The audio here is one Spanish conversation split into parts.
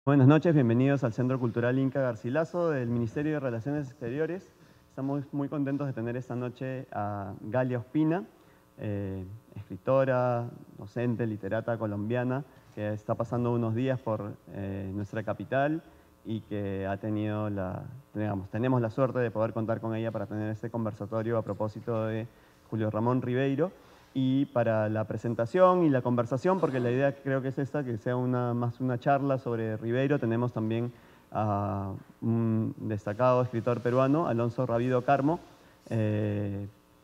Buenas noches, bienvenidos al Centro Cultural Inca Garcilaso del Ministerio de Relaciones Exteriores. Estamos muy contentos de tener esta noche a Galia Ospina, escritora, docente, literata colombiana, que está pasando unos días por nuestra capital y que ha tenido tenemos la suerte de poder contar con ella para tener este conversatorio a propósito de Julio Ramón Ribeiro. Y para la presentación y la conversación, porque la idea creo que es esta, que sea más una charla sobre Ribeiro, tenemos también a un destacado escritor peruano, Alonso Rabido Carmo,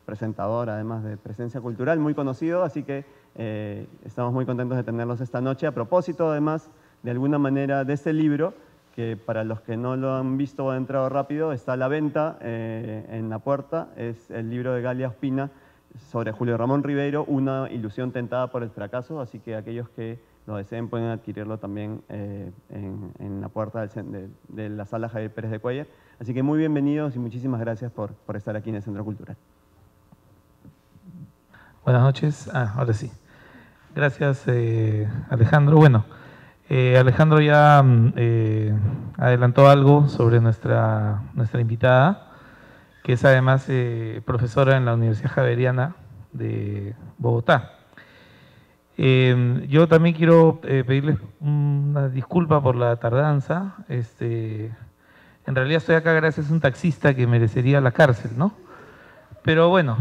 presentador además de Presencia Cultural, muy conocido, así que estamos muy contentos de tenerlos esta noche. A propósito, además, de alguna manera, de este libro, que para los que no lo han visto o han entrado rápido, está a la venta en la puerta, es el libro de Galia Ospina, sobre Julio Ramón Ribeiro, Una ilusión tentada por el fracaso, así que aquellos que lo deseen pueden adquirirlo también en la puerta de la sala Javier Pérez de Cuéllar. Así que muy bienvenidos y muchísimas gracias por estar aquí en el Centro Cultural. Buenas noches. Ahora sí. Gracias, Alejandro. Bueno, Alejandro ya adelantó algo sobre nuestra invitada, que es además profesora en la Universidad Javeriana de Bogotá. Yo también quiero pedirles una disculpa por la tardanza. En realidad estoy acá gracias a un taxista que merecería la cárcel, ¿no? Pero bueno,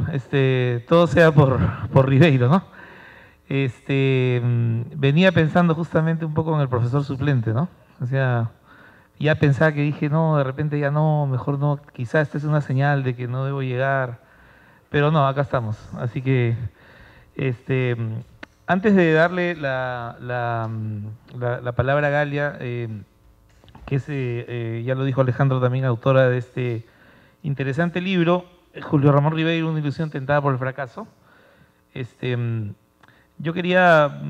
todo sea por Ribeiro, ¿no? Venía pensando justamente un poco en el profesor suplente, ¿no? O sea, ya pensaba que dije, no, de repente ya no, mejor no, quizás esta es una señal de que no debo llegar, pero no, acá estamos. Así que, antes de darle la palabra a Galia, que es, ya lo dijo Alejandro también, autora de este interesante libro, Julio Ramón Ribeiro, Una ilusión tentada por el fracaso, yo quería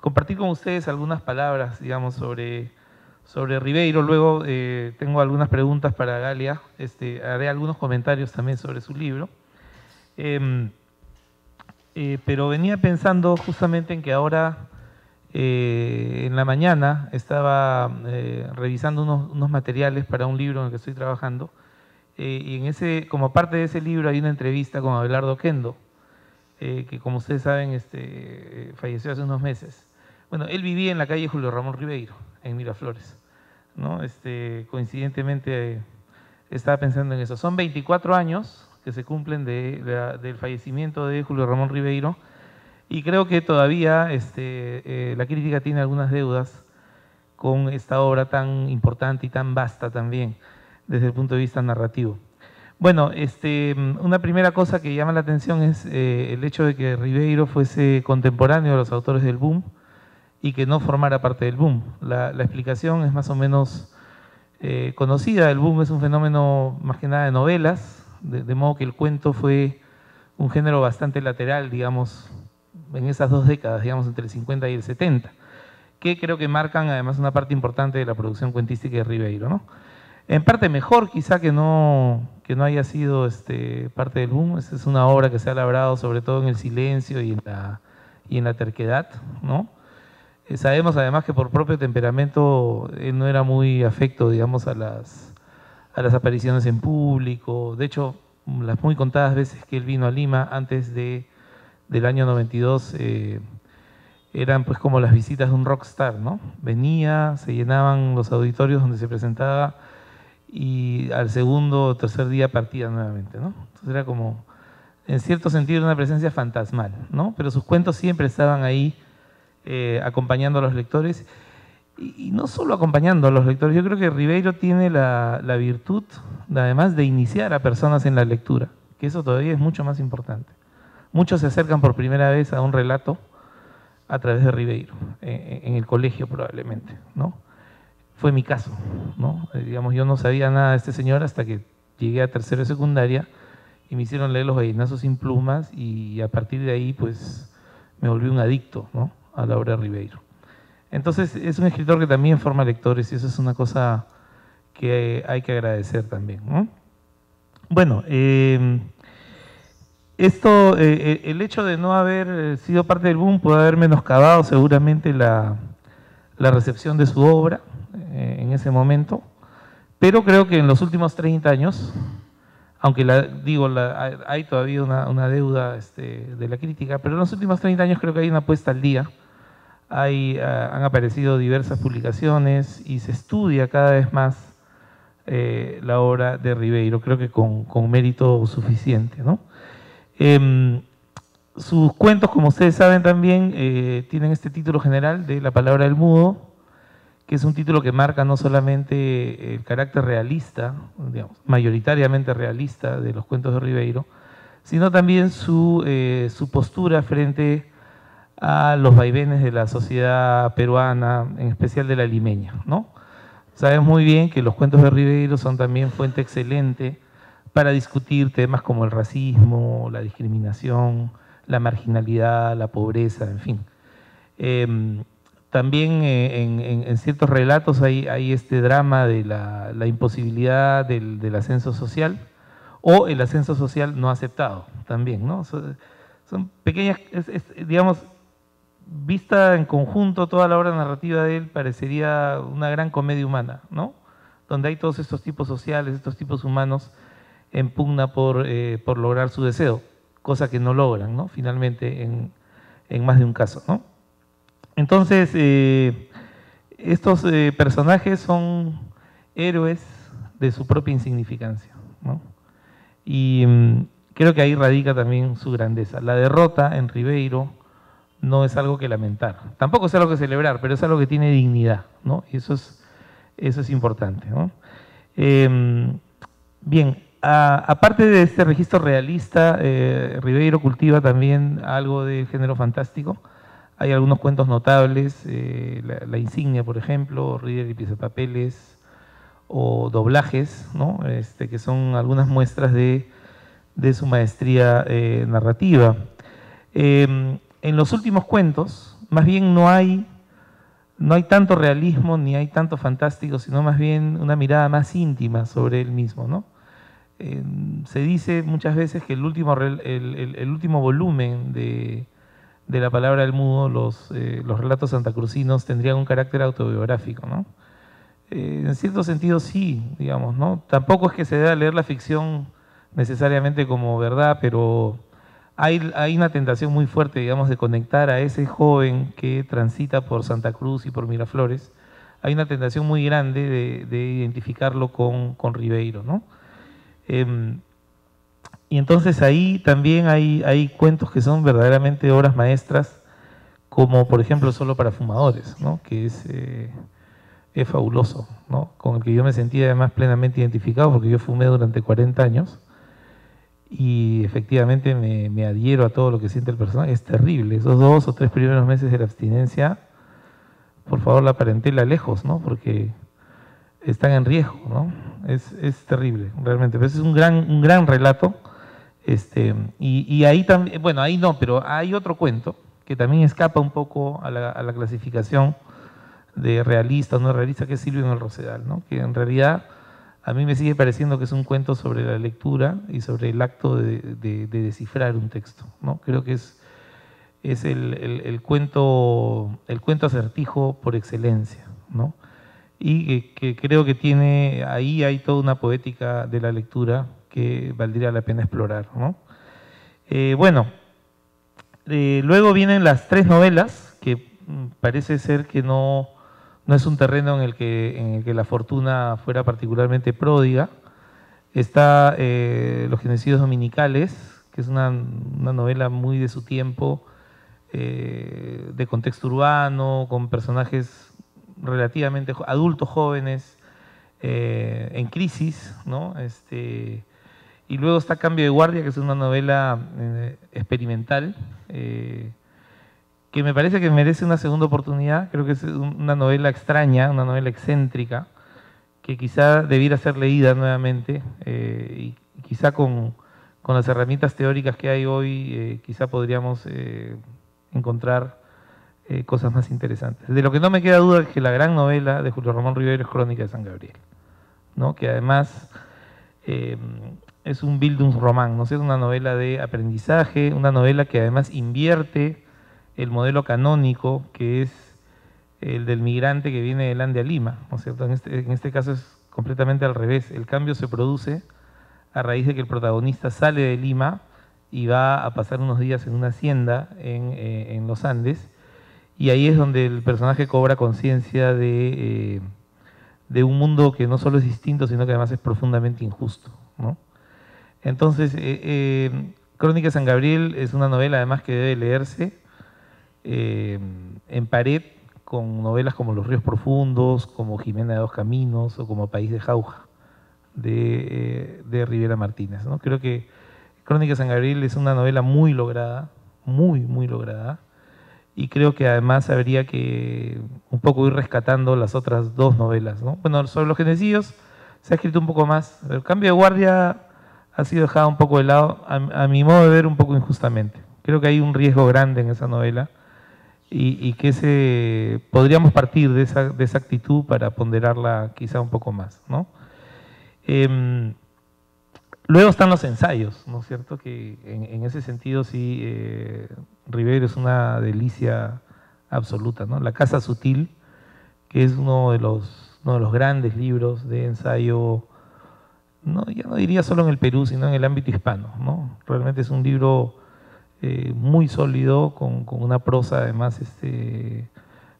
compartir con ustedes algunas palabras, digamos, sobre Ribeiro. Luego tengo algunas preguntas para Galia, haré algunos comentarios también sobre su libro. Pero venía pensando justamente en que ahora, en la mañana, estaba revisando unos materiales para un libro en el que estoy trabajando, y como parte de ese libro hay una entrevista con Abelardo Oquendo, que como ustedes saben falleció hace unos meses. Bueno, él vivía en la calle Julio Ramón Ribeiro, en Miraflores, ¿no? Coincidentemente estaba pensando en eso. Son 24 años que se cumplen del fallecimiento de Julio Ramón Ribeiro, y creo que todavía la crítica tiene algunas deudas con esta obra tan importante y tan vasta también desde el punto de vista narrativo. Bueno, una primera cosa que llama la atención es el hecho de que Ribeiro fuese contemporáneo de los autores del boom y que no formara parte del boom. La explicación es más o menos conocida. El boom es un fenómeno más que nada de novelas, de modo que el cuento fue un género bastante lateral, digamos, en esas dos décadas, digamos, entre el 50 y el 70, que creo que marcan además una parte importante de la producción cuentística de Ribeiro, ¿no? En parte mejor quizá que no haya sido parte del boom. Esta es una obra que se ha labrado sobre todo en el silencio y en la terquedad, ¿no? Sabemos además que por propio temperamento él no era muy afecto, digamos, a las apariciones en público. De hecho, las muy contadas veces que él vino a Lima antes del año 92 eran pues como las visitas de un rockstar, ¿no? Venía, se llenaban los auditorios donde se presentaba y al segundo o tercer día partía nuevamente, ¿no? Entonces era como, en cierto sentido, una presencia fantasmal, ¿no? Pero sus cuentos siempre estaban ahí acompañando a los lectores, y no solo acompañando a los lectores. Yo creo que Ribeiro tiene la virtud, además, de iniciar a personas en la lectura, que eso todavía es mucho más importante. Muchos se acercan por primera vez a un relato a través de Ribeiro, en el colegio probablemente, ¿no? Fue mi caso, ¿no? Digamos, yo no sabía nada de este señor hasta que llegué a tercero de secundaria y me hicieron leer Los Gallinazos sin plumas, y a partir de ahí pues me volví un adicto, ¿no?, a la obra de Ribeiro. Entonces es un escritor que también forma lectores, y eso es una cosa que hay que agradecer también, ¿no? Bueno, el hecho de no haber sido parte del boom puede haber menoscabado seguramente la recepción de su obra. ese momento, pero creo que en los últimos 30 años, aunque hay todavía una deuda de la crítica, pero en los últimos 30 años creo que hay una puesta al día. Han aparecido diversas publicaciones y se estudia cada vez más la obra de Ribeiro, creo que con mérito suficiente, ¿no? Sus cuentos, como ustedes saben también, tienen este título general de La palabra del mudo, que es un título que marca no solamente el carácter realista, digamos, mayoritariamente realista de los cuentos de Ribeiro, sino también su postura frente a los vaivenes de la sociedad peruana, en especial de la limeña, ¿no? Sabemos muy bien que los cuentos de Ribeiro son también fuente excelente para discutir temas como el racismo, la discriminación, la marginalidad, la pobreza, en fin. También en ciertos relatos hay este drama de la imposibilidad del ascenso social o el ascenso social no aceptado también, ¿no? Son pequeñas, digamos, vista en conjunto toda la obra narrativa de él parecería una gran comedia humana, ¿no? Donde hay todos estos tipos sociales, estos tipos humanos en pugna por lograr su deseo, cosa que no logran, ¿no? Finalmente en más de un caso, ¿no? Entonces, estos personajes son héroes de su propia insignificancia, ¿no? Y creo que ahí radica también su grandeza. La derrota en Ribeiro no es algo que lamentar, tampoco es algo que celebrar, pero es algo que tiene dignidad, ¿no? Y eso es importante, ¿no? Bien, aparte de este registro realista, Ribeiro cultiva también algo del género fantástico. Hay algunos cuentos notables, la Insignia, por ejemplo, Reader y Pisapapeles, o doblajes, ¿no? Que son algunas muestras de su maestría narrativa. En los últimos cuentos, más bien no hay tanto realismo ni hay tanto fantástico, sino más bien una mirada más íntima sobre él mismo, ¿no? Se dice muchas veces que el último volumen de La palabra del mudo, los relatos santacrucinos, tendrían un carácter autobiográfico, ¿no? En cierto sentido sí, digamos, ¿no? Tampoco es que se deba leer la ficción necesariamente como verdad, pero hay una tentación muy fuerte, digamos, de conectar a ese joven que transita por Santa Cruz y por Miraflores. Hay una tentación muy grande de identificarlo con Ribeiro, ¿no? Y entonces ahí también hay cuentos que son verdaderamente obras maestras, como por ejemplo Solo para fumadores, ¿no? Que es fabuloso, ¿no? Con el que yo me sentía además plenamente identificado, porque yo fumé durante 40 años y efectivamente me adhiero a todo lo que siente el personaje. Es terrible, esos 2 o 3 primeros meses de la abstinencia, por favor, la parentela lejos, ¿no? Porque están en riesgo, ¿no? Es terrible, realmente. Pero es un gran relato. Y ahí también, bueno, ahí no, pero hay otro cuento que también escapa un poco a la clasificación de realista o no realista, que es Silvio en el Rosedal, ¿no? Que en realidad a mí me sigue pareciendo que es un cuento sobre la lectura y sobre el acto de descifrar un texto, ¿no? Creo que es el cuento acertijo por excelencia, ¿no? Y que creo que hay toda una poética de la lectura que valdría la pena explorar, ¿no? Luego vienen las 3 novelas, que parece ser que no es un terreno en el que la fortuna fuera particularmente pródiga. Está Los genocidios dominicales, que es una novela muy de su tiempo, de contexto urbano, con personajes relativamente adultos, jóvenes, en crisis, ¿no? Y luego está Cambio de guardia, que es una novela experimental, que me parece que merece una segunda oportunidad. Creo que es una novela extraña, una novela excéntrica, que quizá debiera ser leída nuevamente, y quizá con las herramientas teóricas que hay hoy, quizá podríamos encontrar cosas más interesantes. De lo que no me queda duda es que la gran novela de Julio Ramón Ribeiro es Crónica de San Gabriel, ¿no? Que además es un Bildungsroman, ¿no? Es una novela de aprendizaje, una novela que además invierte el modelo canónico, que es el del migrante que viene del Ande a Lima, ¿no es cierto? En este caso es completamente al revés. El cambio se produce a raíz de que el protagonista sale de Lima y va a pasar unos días en una hacienda en los Andes, y ahí es donde el personaje cobra conciencia de un mundo que no solo es distinto, sino que además es profundamente injusto, ¿no? Entonces, Crónica de San Gabriel es una novela además que debe leerse en pared con novelas como Los ríos profundos, como Jimena de dos caminos o como País de Jauja de Rivera Martínez, ¿no? Creo que Crónica de San Gabriel es una novela muy lograda, muy lograda, y creo que además habría que un poco ir rescatando las otras dos novelas, ¿no? Bueno, sobre los genocidios se ha escrito un poco más. El cambio de guardia ha sido dejado un poco de lado, a mi modo de ver, un poco injustamente. Creo que hay un riesgo grande en esa novela y que podríamos partir de esa actitud para ponderarla quizá un poco más, ¿no? Luego están los ensayos, ¿no es cierto? Que en ese sentido sí, Ribeiro es una delicia absoluta, ¿no? La Casa Sutil, que es uno de los grandes libros de ensayo, ya no diría solo en el Perú, sino en el ámbito hispano, ¿no? Realmente es un libro muy sólido, con una prosa además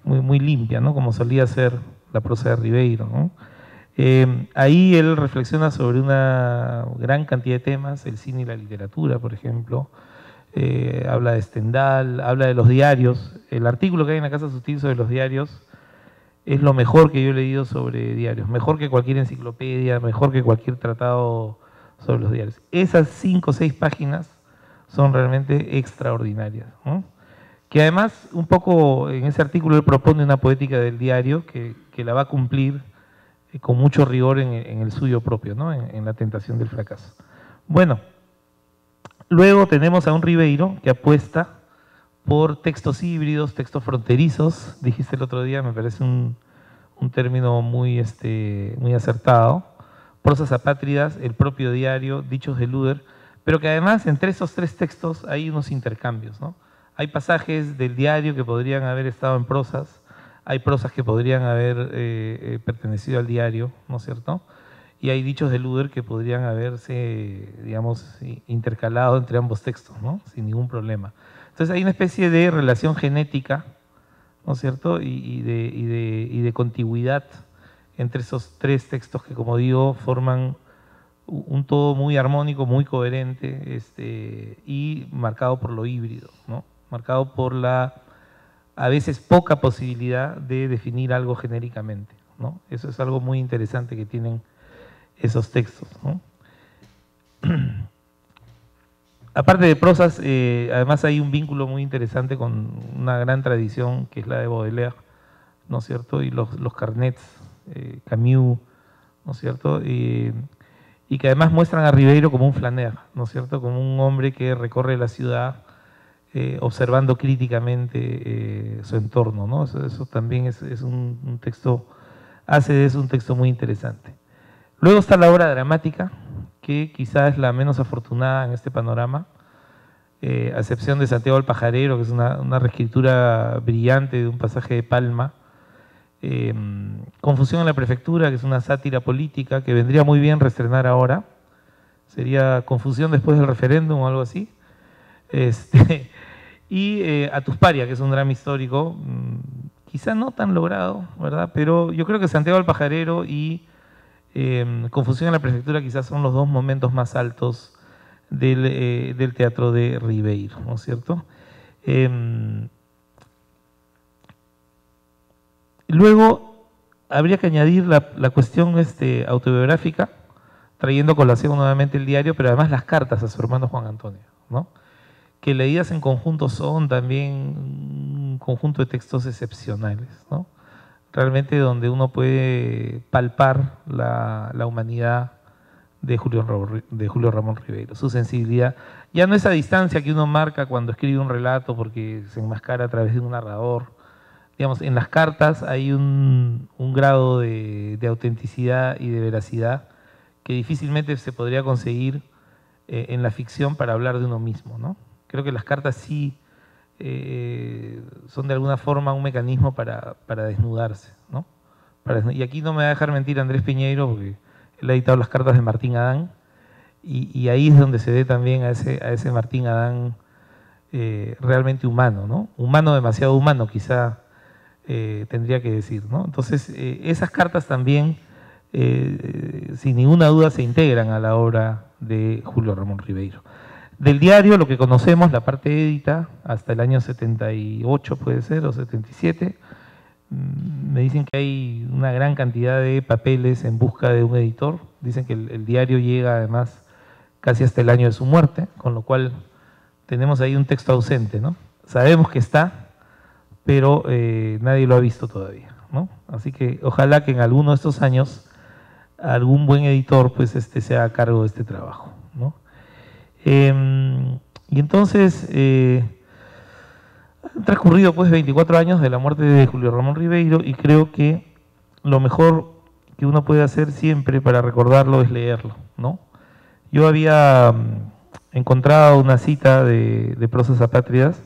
muy limpia, ¿no? Como solía ser la prosa de Ribeiro, ¿no? Ahí él reflexiona sobre una gran cantidad de temas, el cine y la literatura, por ejemplo. Habla de Stendhal, habla de los diarios. El artículo que hay en la Casa Sutil sobre los diarios es lo mejor que yo he leído sobre diarios, mejor que cualquier enciclopedia, mejor que cualquier tratado sobre los diarios. Esas 5 o 6 páginas son realmente extraordinarias, ¿no? Que además, un poco en ese artículo él propone una poética del diario que la va a cumplir con mucho rigor en el suyo propio, ¿no? En la tentación del fracaso. Bueno, luego tenemos a un Ribeiro que apuesta por textos híbridos, textos fronterizos, dijiste el otro día, me parece un término muy acertado, prosas apátridas, el propio diario, dichos de Luder, pero que además entre esos 3 textos hay unos intercambios, ¿no? Hay pasajes del diario que podrían haber estado en prosas, hay prosas que podrían haber pertenecido al diario, ¿no es cierto? Y hay dichos de Luder que podrían haberse, digamos, intercalado entre ambos textos, ¿no? Sin ningún problema. Entonces hay una especie de relación genética, ¿no es cierto? Y de contigüidad entre esos 3 textos que, como digo, forman un todo muy armónico, muy coherente, y marcado por lo híbrido, ¿no? Marcado por la, a veces, poca posibilidad de definir algo genéricamente, ¿no? Eso es algo muy interesante que tienen esos textos, ¿no? Aparte de prosas, además hay un vínculo muy interesante con una gran tradición que es la de Baudelaire, ¿no es cierto? Y los carnets, Camus, ¿no es cierto? Y que además muestran a Ribeiro como un flaneur, ¿no es cierto? Como un hombre que recorre la ciudad observando críticamente su entorno, ¿no? Eso también es un texto, hace de eso un texto muy interesante. Luego está la obra dramática, que quizás es la menos afortunada en este panorama, a excepción de Santiago el Pajarero, que es una reescritura brillante de un pasaje de Palma. Confusión en la prefectura, que es una sátira política que vendría muy bien reestrenar ahora. Sería Confusión después del referéndum o algo así. Y Atusparia, que es un drama histórico, quizá no tan logrado, ¿verdad? Pero yo creo que Santiago el Pajarero y Confusión en la prefectura quizás son los 2 momentos más altos del teatro de Ribeiro, ¿no es cierto? Luego habría que añadir la cuestión autobiográfica, trayendo a colación nuevamente el diario, pero además las cartas a su hermano Juan Antonio, ¿no? Que leídas en conjunto son también un conjunto de textos excepcionales, ¿no? Realmente donde uno puede palpar la humanidad de Julio Ramón Ribeiro, su sensibilidad. Ya no esa distancia que uno marca cuando escribe un relato porque se enmascara a través de un narrador. Digamos, en las cartas hay un grado de autenticidad y de veracidad que difícilmente se podría conseguir en la ficción para hablar de uno mismo, ¿no? Creo que las cartas sí son de alguna forma un mecanismo para desnudarse, ¿no? Y aquí no me va a dejar mentir Andrés Piñeiro, porque él ha editado las cartas de Martín Adán, y ahí es donde se ve también a ese Martín Adán realmente humano, ¿no? Humano, demasiado humano, quizá tendría que decir, ¿no? Entonces, esas cartas también, sin ninguna duda, se integran a la obra de Julio Ramón Ribeiro. Del diario, lo que conocemos, la parte édita, hasta el año 78 puede ser, o 77, me dicen que hay una gran cantidad de papeles en busca de un editor. Dicen que el diario llega además casi hasta el año de su muerte, con lo cual tenemos ahí un texto ausente, ¿no? Sabemos que está, pero nadie lo ha visto todavía, ¿no? Así que ojalá que en alguno de estos años algún buen editor pues se haga cargo de este trabajo, ¿no? Y entonces han transcurrido pues 24 años de la muerte de Julio Ramón Ribeiro, y creo que lo mejor que uno puede hacer siempre para recordarlo es leerlo, ¿no? Yo había encontrado una cita de Prosas Apátridas,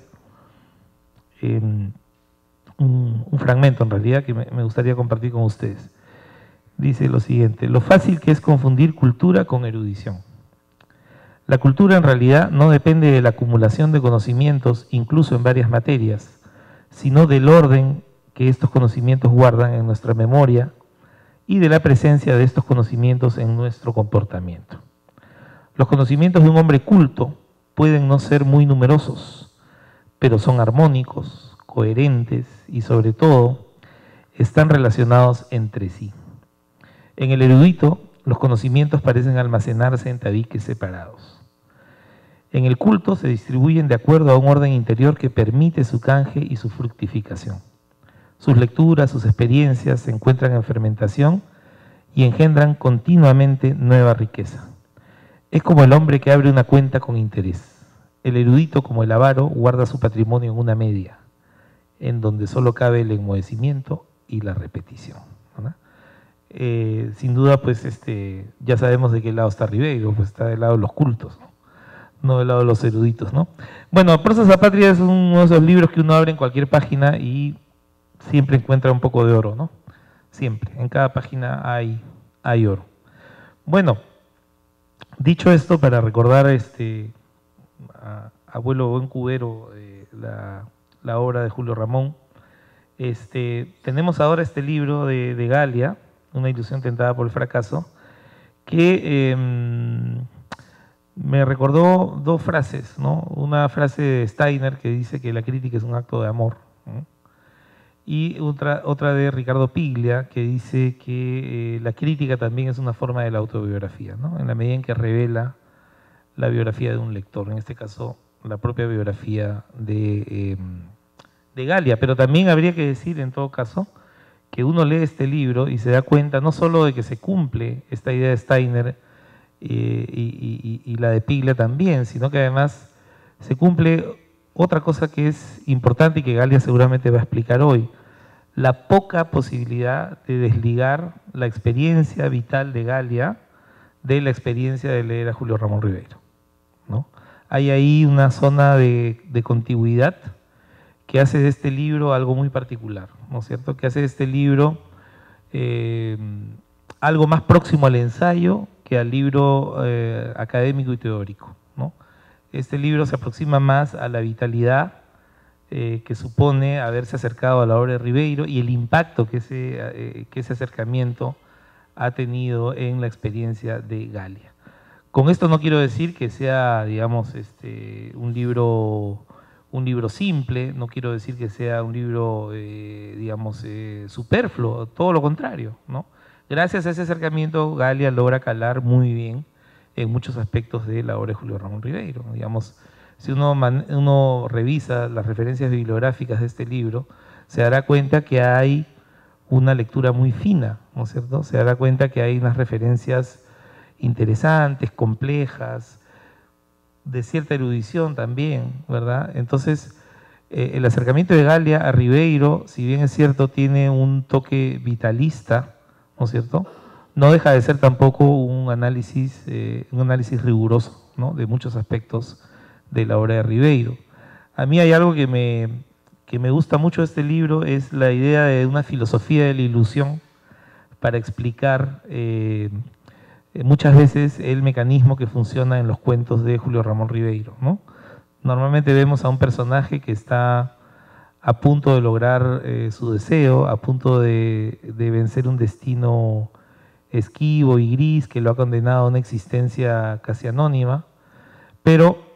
un fragmento en realidad que me gustaría compartir con ustedes. Dice lo siguiente: lo fácil que es confundir cultura con erudición. La cultura en realidad no depende de la acumulación de conocimientos, incluso en varias materias, sino del orden que estos conocimientos guardan en nuestra memoria y de la presencia de estos conocimientos en nuestro comportamiento. Los conocimientos de un hombre culto pueden no ser muy numerosos, pero son armónicos, coherentes y, sobre todo, están relacionados entre sí. En el erudito, los conocimientos parecen almacenarse en tabiques separados. En el culto se distribuyen de acuerdo a un orden interior que permite su canje y su fructificación. Sus lecturas, sus experiencias se encuentran en fermentación y engendran continuamente nueva riqueza. Es como el hombre que abre una cuenta con interés. El erudito, como el avaro, guarda su patrimonio en una media, en donde solo cabe el enmohecimiento y la repetición, ¿no? Sin duda, pues ya sabemos de qué lado está Ribeiro, pues está del lado de los cultos, no del lado de los eruditos, ¿no? Bueno, Prosas Apátridas es uno de esos libros que uno abre en cualquier página y siempre encuentra un poco de oro, ¿no? Siempre, en cada página hay oro. Bueno, dicho esto, para recordar a abuelo buen cubero, la obra de Julio Ramón, tenemos ahora este libro de Galia, Una ilusión tentada por el fracaso, que me recordó dos frases, ¿no? Una frase de Steiner que dice que la crítica es un acto de amor, ¿no? Y otra de Ricardo Piglia que dice que la crítica también es una forma de la autobiografía, ¿no? En la medida en que revela la biografía de un lector, en este caso la propia biografía de Galia. Pero también habría que decir, en todo caso, que uno lee este libro y se da cuenta no solo de que se cumple esta idea de Steiner y la de Piglia también, sino que además se cumple otra cosa que es importante y que Galia seguramente va a explicar hoy: la poca posibilidad de desligar la experiencia vital de Galia de la experiencia de leer a Julio Ramón Ribeiro, ¿no? Hay ahí una zona de contigüidad que hace de este libro algo muy particular, ¿no es cierto? Que hace de este libro algo más próximo al ensayo que al libro académico y teórico, ¿no? Este libro se aproxima más a la vitalidad que supone haberse acercado a la obra de Ribeiro y el impacto que ese acercamiento ha tenido en la experiencia de Galia. Con esto no quiero decir que sea, digamos, un libro simple, no quiero decir que sea un libro, digamos, superfluo, todo lo contrario, ¿no? Gracias a ese acercamiento, Galia logra calar muy bien en muchos aspectos de la obra de Julio Ramón Ribeiro. Digamos, si uno revisa las referencias bibliográficas de este libro, se dará cuenta que hay una lectura muy fina, ¿no es cierto? Se dará cuenta que hay unas referencias interesantes, complejas, de cierta erudición también, ¿verdad? Entonces, el acercamiento de Galia a Ribeiro, si bien es cierto, tiene un toque vitalista, ¿no es cierto?, no deja de ser tampoco un análisis riguroso, ¿no?, de muchos aspectos de la obra de Ribeiro. A mí hay algo que me gusta mucho de este libro, es la idea de una filosofía de la ilusión para explicar muchas veces el mecanismo que funciona en los cuentos de Julio Ramón Ribeiro, ¿no? Normalmente vemos a un personaje que está a punto de lograr su deseo, a punto de vencer un destino esquivo y gris que lo ha condenado a una existencia casi anónima, pero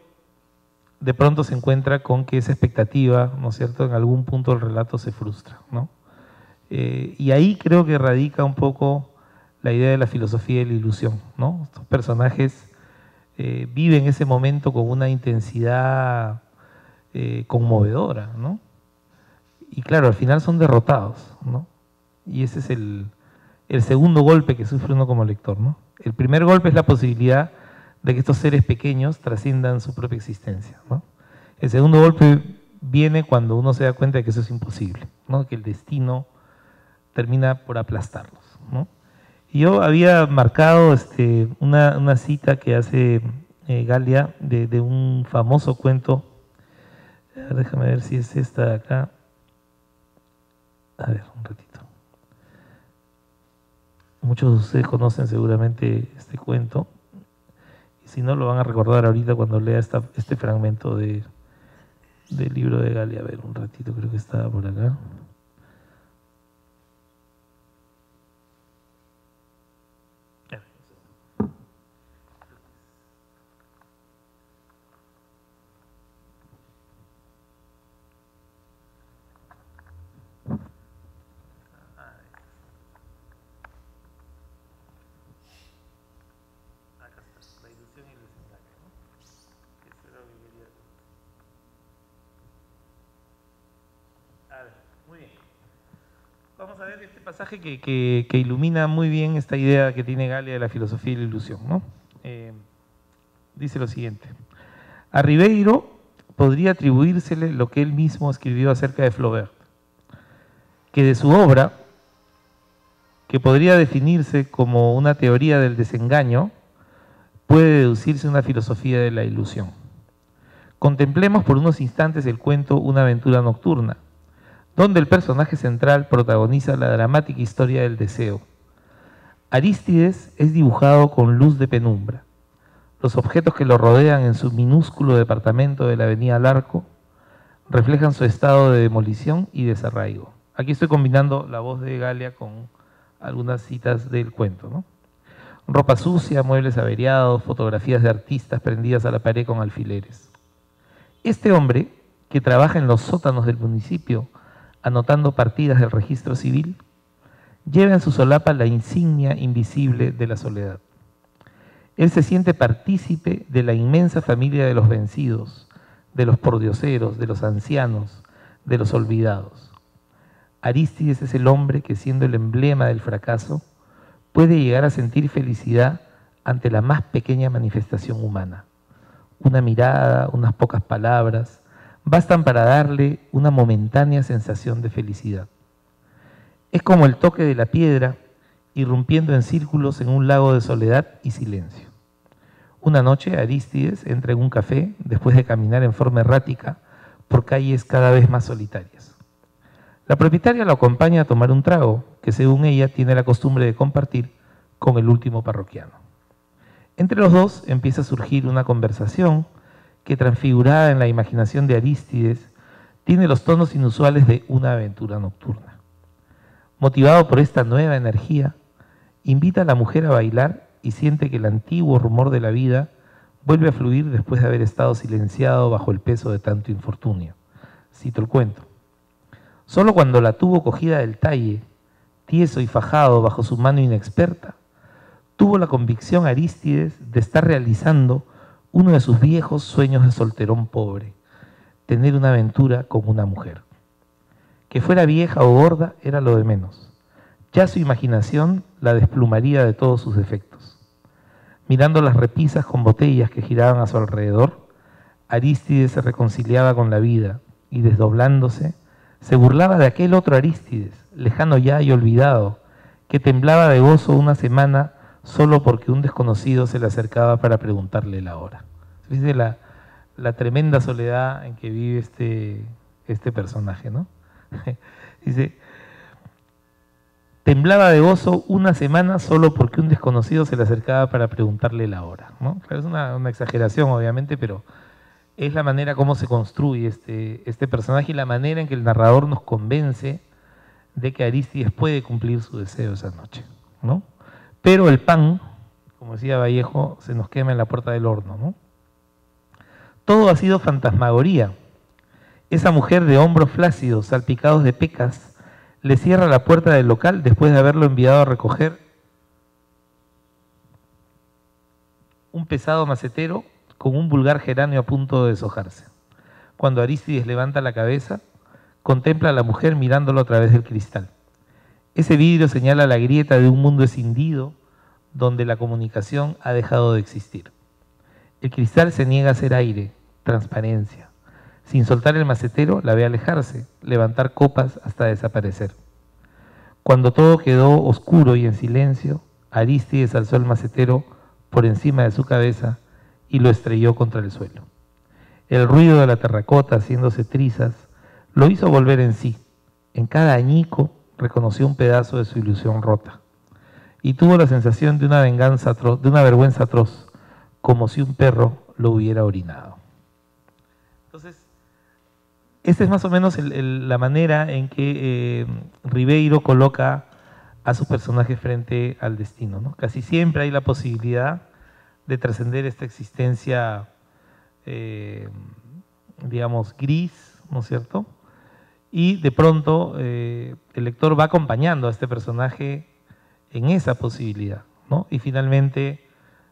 de pronto se encuentra con que esa expectativa, ¿no es cierto?, en algún punto del relato se frustra, ¿no? Y ahí creo que radica un poco la idea de la filosofía de la ilusión, ¿no? Estos personajes viven ese momento con una intensidad conmovedora, ¿no? Y claro, al final son derrotados, ¿no? Y ese es el segundo golpe que sufre uno como lector, ¿no? El primer golpe es la posibilidad de que estos seres pequeños trasciendan su propia existencia, ¿no? El segundo golpe viene cuando uno se da cuenta de que eso es imposible, ¿no? Que el destino termina por aplastarlos, ¿no? Y yo había marcado una cita que hace Galia de un famoso cuento. Déjame ver si es esta de acá. A ver, un ratito. Muchos de ustedes conocen seguramente este cuento. Y si no, lo van a recordar ahorita cuando lea este fragmento del libro de Galia. A ver, un ratito, creo que estaba por acá. Muy bien. Vamos a ver este pasaje que ilumina muy bien esta idea que tiene Galia de la filosofía y la ilusión, ¿no? Dice lo siguiente. A Ribeiro podría atribuírsele lo que él mismo escribió acerca de Flaubert, que de su obra, que podría definirse como una teoría del desengaño, puede deducirse una filosofía de la ilusión. Contemplemos por unos instantes el cuento Una aventura nocturna, donde el personaje central protagoniza la dramática historia del deseo. Arístides es dibujado con luz de penumbra. Los objetos que lo rodean en su minúsculo departamento de la avenida Larco reflejan su estado de demolición y desarraigo. Aquí estoy combinando la voz de Galia con algunas citas del cuento, ¿no? Ropa sucia, muebles averiados, fotografías de artistas prendidas a la pared con alfileres. Este hombre, que trabaja en los sótanos del municipio, anotando partidas del registro civil, lleva en su solapa la insignia invisible de la soledad. Él se siente partícipe de la inmensa familia de los vencidos, de los pordioseros, de los ancianos, de los olvidados. Arístides es el hombre que, siendo el emblema del fracaso, puede llegar a sentir felicidad ante la más pequeña manifestación humana. Una mirada, unas pocas palabras, bastan para darle una momentánea sensación de felicidad. Es como el toque de la piedra irrumpiendo en círculos en un lago de soledad y silencio. Una noche Arístides entra en un café después de caminar en forma errática por calles cada vez más solitarias. La propietaria lo acompaña a tomar un trago que, según ella, tiene la costumbre de compartir con el último parroquiano. Entre los dos empieza a surgir una conversación que, transfigurada en la imaginación de Arístides, tiene los tonos inusuales de Una aventura nocturna. Motivado por esta nueva energía, invita a la mujer a bailar y siente que el antiguo rumor de la vida vuelve a fluir después de haber estado silenciado bajo el peso de tanto infortunio. Cito el cuento. Solo cuando la tuvo cogida del talle, tieso y fajado bajo su mano inexperta, tuvo la convicción Arístides de estar realizando uno de sus viejos sueños de solterón pobre, tener una aventura con una mujer. Que fuera vieja o gorda era lo de menos. Ya su imaginación la desplumaría de todos sus defectos. Mirando las repisas con botellas que giraban a su alrededor, Arístides se reconciliaba con la vida y, desdoblándose, se burlaba de aquel otro Arístides, lejano ya y olvidado, que temblaba de gozo una semana solo porque un desconocido se le acercaba para preguntarle la hora. Fíjense la tremenda soledad en que vive este personaje, ¿no? Dice, temblaba de gozo una semana solo porque un desconocido se le acercaba para preguntarle la hora, ¿no? Claro, es una exageración, obviamente, pero es la manera como se construye este personaje y la manera en que el narrador nos convence de que Arístides puede cumplir su deseo esa noche, ¿no? Pero el pan, como decía Vallejo, se nos quema en la puerta del horno, ¿no? Todo ha sido fantasmagoría. Esa mujer de hombros flácidos, salpicados de pecas, le cierra la puerta del local después de haberlo enviado a recoger un pesado macetero con un vulgar geranio a punto de deshojarse. Cuando Arístides levanta la cabeza, contempla a la mujer mirándolo a través del cristal. Ese vidrio señala la grieta de un mundo escindido donde la comunicación ha dejado de existir. El cristal se niega a ser aire, transparencia. Sin soltar el macetero, la ve alejarse, levantar copas hasta desaparecer. Cuando todo quedó oscuro y en silencio, Arístides alzó el macetero por encima de su cabeza y lo estrelló contra el suelo. El ruido de la terracota haciéndose trizas lo hizo volver en sí. En cada añico reconoció un pedazo de su ilusión rota y tuvo la sensación de una vergüenza atroz, como si un perro lo hubiera orinado. Entonces, esta es más o menos la manera en que Ribeiro coloca a su personaje frente al destino, ¿no? Casi siempre hay la posibilidad de trascender esta existencia, digamos, gris, ¿no es cierto? Y de pronto el lector va acompañando a este personaje en esa posibilidad, ¿no? Y finalmente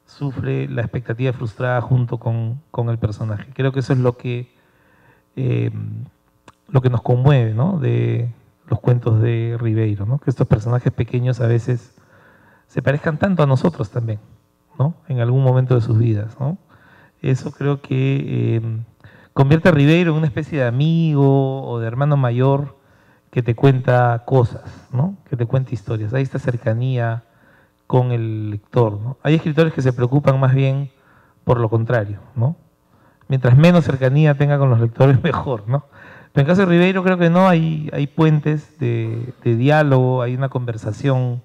sufre la expectativa frustrada junto con el personaje. Creo que eso es lo que nos conmueve, ¿no? De los cuentos de Ribeiro, ¿no? Que estos personajes pequeños a veces se parezcan tanto a nosotros también, ¿no? En algún momento de sus vidas, ¿no? Eso creo que convierte a Ribeiro en una especie de amigo o de hermano mayor que te cuenta cosas, ¿no? Que te cuenta historias. Hay esta cercanía con el lector, ¿no? Hay escritores que se preocupan más bien por lo contrario, ¿no? Mientras menos cercanía tenga con los lectores, mejor, ¿no? Pero en caso de Ribeiro creo que no, hay puentes de diálogo, hay una conversación,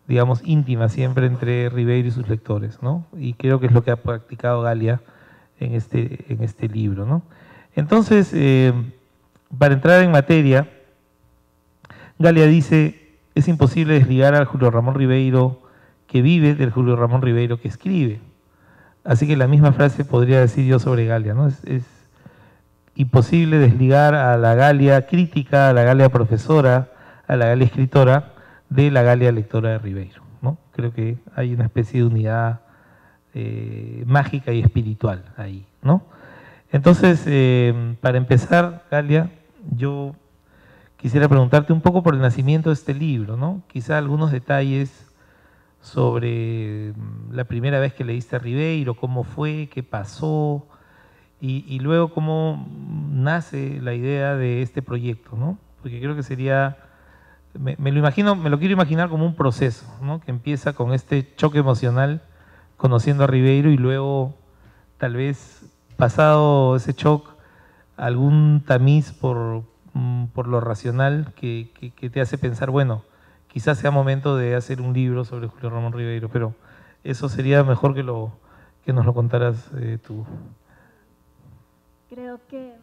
digamos, íntima siempre entre Ribeiro y sus lectores, ¿no? Y creo que es lo que ha practicado Galia en este libro, ¿no? Entonces, para entrar en materia, Galia dice, es imposible desligar al Julio Ramón Ribeiro que vive del Julio Ramón Ribeiro que escribe. Así que la misma frase podría decir yo sobre Galia, ¿no? Es imposible desligar a la Galia crítica, a la Galia profesora, a la Galia escritora, de la Galia lectora de Ribeiro, ¿no? Creo que hay una especie de unidad mágica y espiritual ahí, ¿no? Entonces, para empezar, Galia, yo quisiera preguntarte un poco por el nacimiento de este libro, ¿no? Quizá algunos detalles sobre la primera vez que leíste a Ribeiro, cómo fue, qué pasó, y luego cómo nace la idea de este proyecto, ¿no? Porque creo que sería, me lo quiero imaginar como un proceso, ¿no? Que empieza con este choque emocional conociendo a Ribeiro y luego tal vez pasado ese shock algún tamiz por lo racional que te hace pensar, bueno, quizás sea momento de hacer un libro sobre Julio Ramón Ribeiro, pero eso sería mejor que nos lo contaras tú. Creo que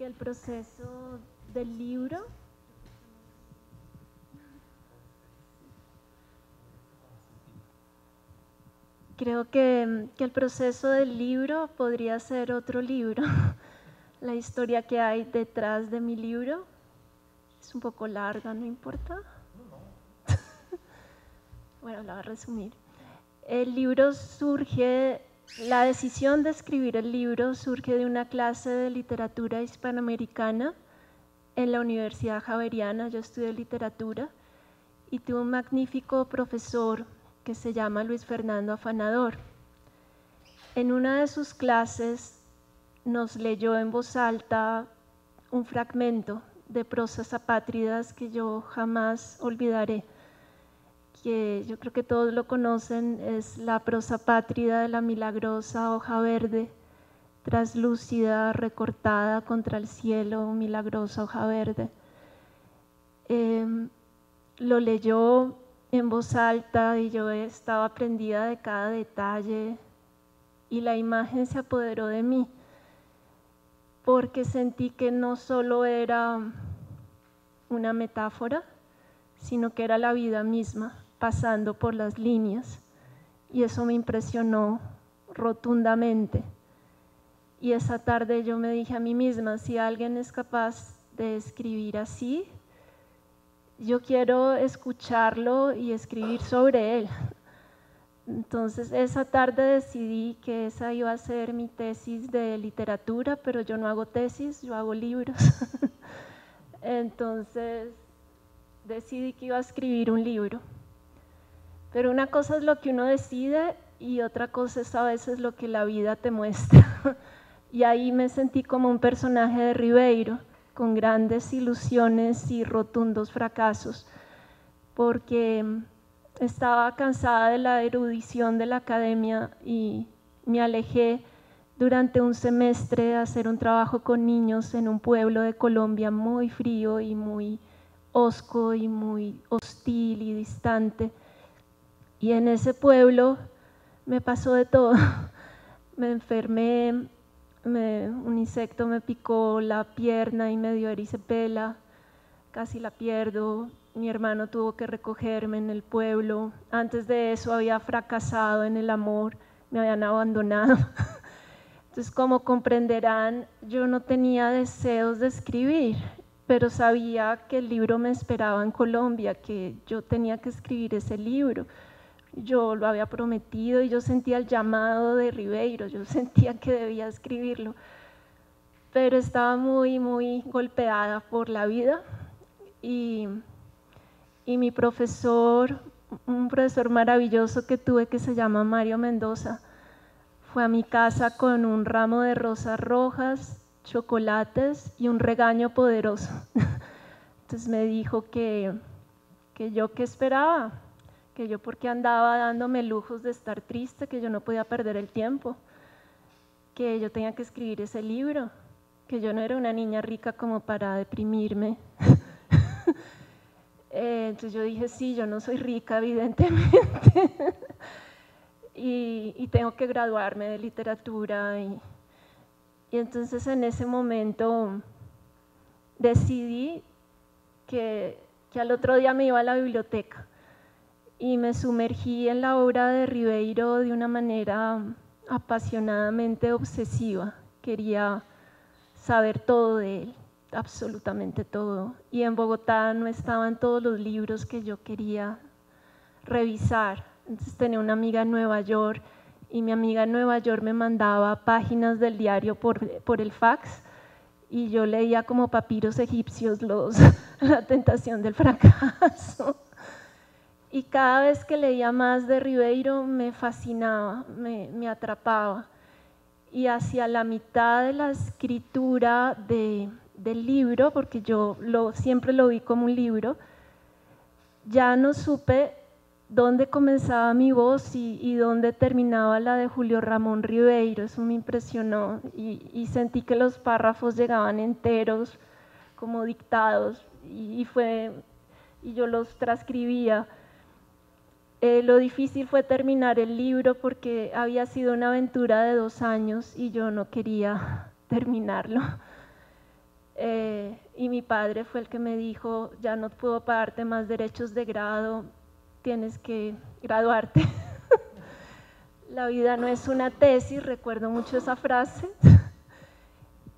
el proceso del libro el proceso del libro podría ser otro libro. La historia que hay detrás de mi libro es un poco larga, ¿no importa? Bueno, la voy a resumir. El libro surge, la decisión de escribir el libro surge de una clase de literatura hispanoamericana en la Universidad Javeriana. Yo estudié literatura y tuve un magnífico profesor que se llama Luis Fernando Afanador. En una de sus clases nos leyó en voz alta un fragmento de Prosas apátridas que yo jamás olvidaré, que yo creo que todos lo conocen, es la prosa apátrida de la milagrosa hoja verde, traslúcida, recortada contra el cielo, milagrosa hoja verde. Lo leyó en voz alta y yo estaba prendida de cada detalle y la imagen se apoderó de mí porque sentí que no solo era una metáfora, sino que era la vida misma pasando por las líneas, y eso me impresionó rotundamente. Y esa tarde yo me dije a mí misma, si alguien es capaz de escribir así, yo quiero escucharlo y escribir sobre él. Entonces esa tarde decidí que esa iba a ser mi tesis de literatura, pero yo no hago tesis, yo hago libros. Entonces decidí que iba a escribir un libro. Pero una cosa es lo que uno decide y otra cosa es a veces lo que la vida te muestra. Y ahí me sentí como un personaje de Ribeiro, con grandes ilusiones y rotundos fracasos, porque estaba cansada de la erudición de la academia y me alejé durante un semestre a hacer un trabajo con niños en un pueblo de Colombia muy frío y muy hosco y muy hostil y distante. Y en ese pueblo me pasó de todo. Me enfermé, un insecto me picó la pierna y me dio erisipela, casi la pierdo. Mi hermano tuvo que recogerme en el pueblo. Antes de eso había fracasado en el amor, me habían abandonado. Entonces, como comprenderán, yo no tenía deseos de escribir, pero sabía que el libro me esperaba en Colombia, que yo tenía que escribir ese libro. Yo lo había prometido y yo sentía el llamado de Ribeiro, yo sentía que debía escribirlo, pero estaba muy, muy golpeada por la vida y mi profesor, un profesor maravilloso que tuve que se llama Mario Mendoza, fue a mi casa con un ramo de rosas rojas, chocolates y un regaño poderoso. Entonces me dijo que yo qué esperaba, que yo porque andaba dándome lujos de estar triste, que yo no podía perder el tiempo, que yo tenía que escribir ese libro, que yo no era una niña rica como para deprimirme. Entonces yo dije, sí, yo no soy rica, evidentemente, y tengo que graduarme de literatura. Y entonces en ese momento decidí que al otro día me iba a la biblioteca y me sumergí en la obra de Ribeiro de una manera apasionadamente obsesiva. Quería saber todo de él, absolutamente todo. Y en Bogotá no estaban todos los libros que yo quería revisar. Entonces tenía una amiga en Nueva York y mi amiga en Nueva York me mandaba páginas del diario por el fax y yo leía como papiros egipcios La tentación del fracaso. Y cada vez que leía más de Ribeiro me fascinaba, me atrapaba. Y hacia la mitad de la escritura del libro, porque yo siempre lo vi como un libro, ya no supe dónde comenzaba mi voz y dónde terminaba la de Julio Ramón Ribeiro. Eso me impresionó y sentí que los párrafos llegaban enteros, como dictados, y yo los transcribía. Lo difícil fue terminar el libro porque había sido una aventura de 2 años y yo no quería terminarlo. Y mi padre fue el que me dijo, ya no puedo pagarte más derechos de grado, tienes que graduarte. La vida no es una tesis, recuerdo mucho esa frase.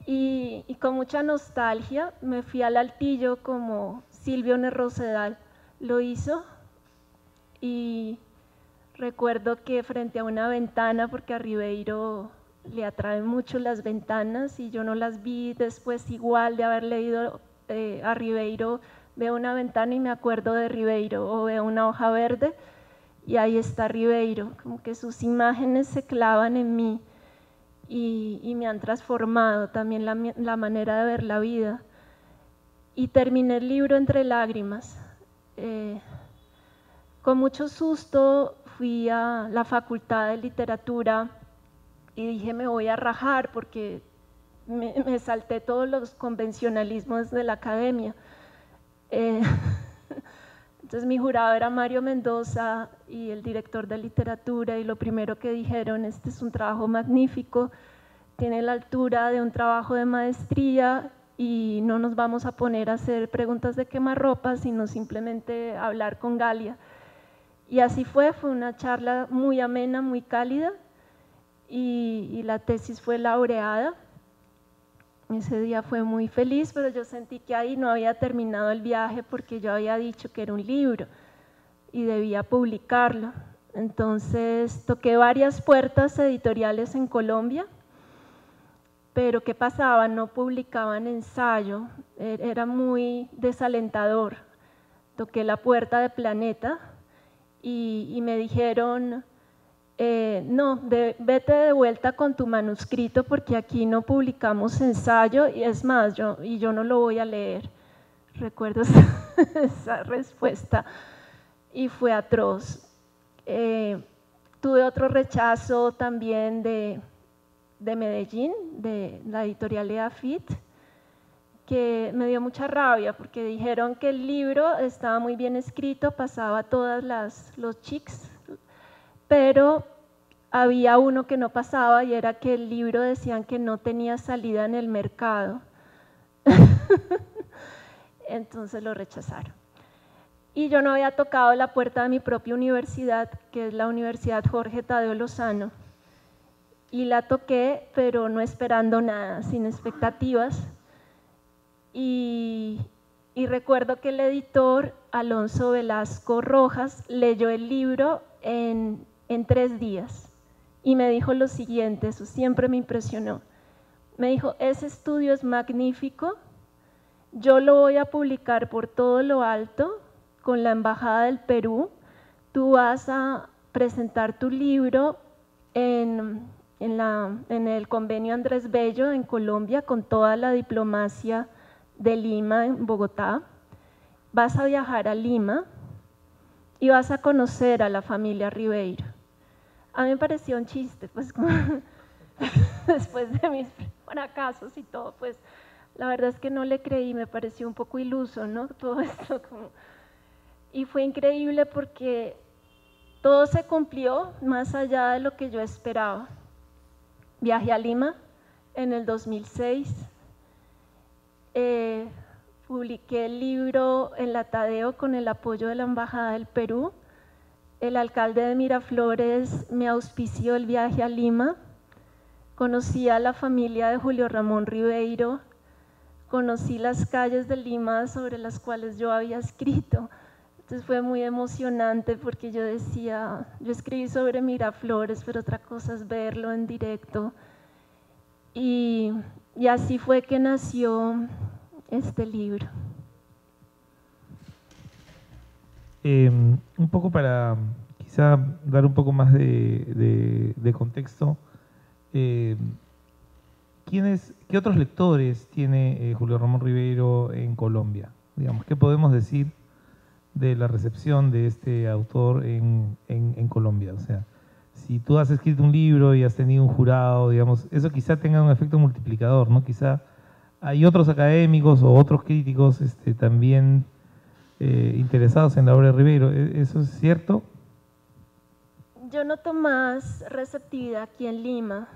Y con mucha nostalgia me fui al Altillo como Silvio Rosedal lo hizo. Y recuerdo que frente a una ventana, porque a Ribeiro le atraen mucho las ventanas y yo no las vi después, igual de haber leído a Ribeiro, veo una ventana y me acuerdo de Ribeiro, o veo una hoja verde y ahí está Ribeiro, como que sus imágenes se clavan en mí y me han transformado también la manera de ver la vida. Y terminé el libro entre lágrimas. Con mucho susto fui a la Facultad de Literatura y dije, me voy a rajar porque me salté todos los convencionalismos de la academia. Entonces mi jurado era Mario Mendoza y el director de literatura, y lo primero que dijeron, este es un trabajo magnífico, tiene la altura de un trabajo de maestría y no nos vamos a poner a hacer preguntas de quemarropa, sino simplemente hablar con Galia. Y así fue una charla muy amena, muy cálida, y la tesis fue laureada. Ese día fue muy feliz, pero yo sentí que ahí no había terminado el viaje porque yo había dicho que era un libro y debía publicarlo. Entonces toqué varias puertas editoriales en Colombia, pero ¿qué pasaba? No publicaban ensayo, era muy desalentador. Toqué la puerta de Planeta y me dijeron, no, vete de vuelta con tu manuscrito porque aquí no publicamos ensayo, y es más, yo no lo voy a leer. Recuerdo esa respuesta y fue atroz. Tuve otro rechazo también de Medellín, de la editorial EAFIT, que me dio mucha rabia porque dijeron que el libro estaba muy bien escrito, pasaba todas los chicks, pero había uno que no pasaba y era que el libro decían que no tenía salida en el mercado. Entonces lo rechazaron. Y yo no había tocado la puerta de mi propia universidad, que es la Universidad Jorge Tadeo Lozano, y la toqué, pero no esperando nada, sin expectativas. Y recuerdo que el editor, Alonso Velasco Rojas, leyó el libro en 3 días y me dijo lo siguiente, eso siempre me impresionó. Me dijo, ese estudio es magnífico, yo lo voy a publicar por todo lo alto con la Embajada del Perú, tú vas a presentar tu libro en el convenio Andrés Bello en Colombia con toda la diplomacia de Lima en Bogotá, vas a viajar a Lima y vas a conocer a la familia Ribeiro. A mí me pareció un chiste, pues después de mis fracasos y todo, pues la verdad es que no le creí, me pareció un poco iluso, ¿no? Todo esto y fue increíble porque todo se cumplió más allá de lo que yo esperaba. Viajé a Lima en el 2006, publiqué el libro en la Tadeo con el apoyo de la Embajada del Perú. El alcalde de Miraflores me auspició el viaje a Lima, conocí a la familia de Julio Ramón Ribeiro, conocí las calles de Lima sobre las cuales yo había escrito. Entonces fue muy emocionante porque yo decía, yo escribí sobre Miraflores, pero otra cosa es verlo en directo. Y así fue que nació este libro. Un poco para quizá dar un poco más de contexto, ¿qué otros lectores tiene Julio Ramón Ribeiro en Colombia? Digamos, ¿qué podemos decir de la recepción de este autor en Colombia? O sea, si tú has escrito un libro y has tenido un jurado, digamos, eso quizá tenga un efecto multiplicador, ¿no? Quizá hay otros académicos o otros críticos también interesados en la obra de Ribeiro. ¿Eso es cierto? Yo noto más receptividad aquí en Lima,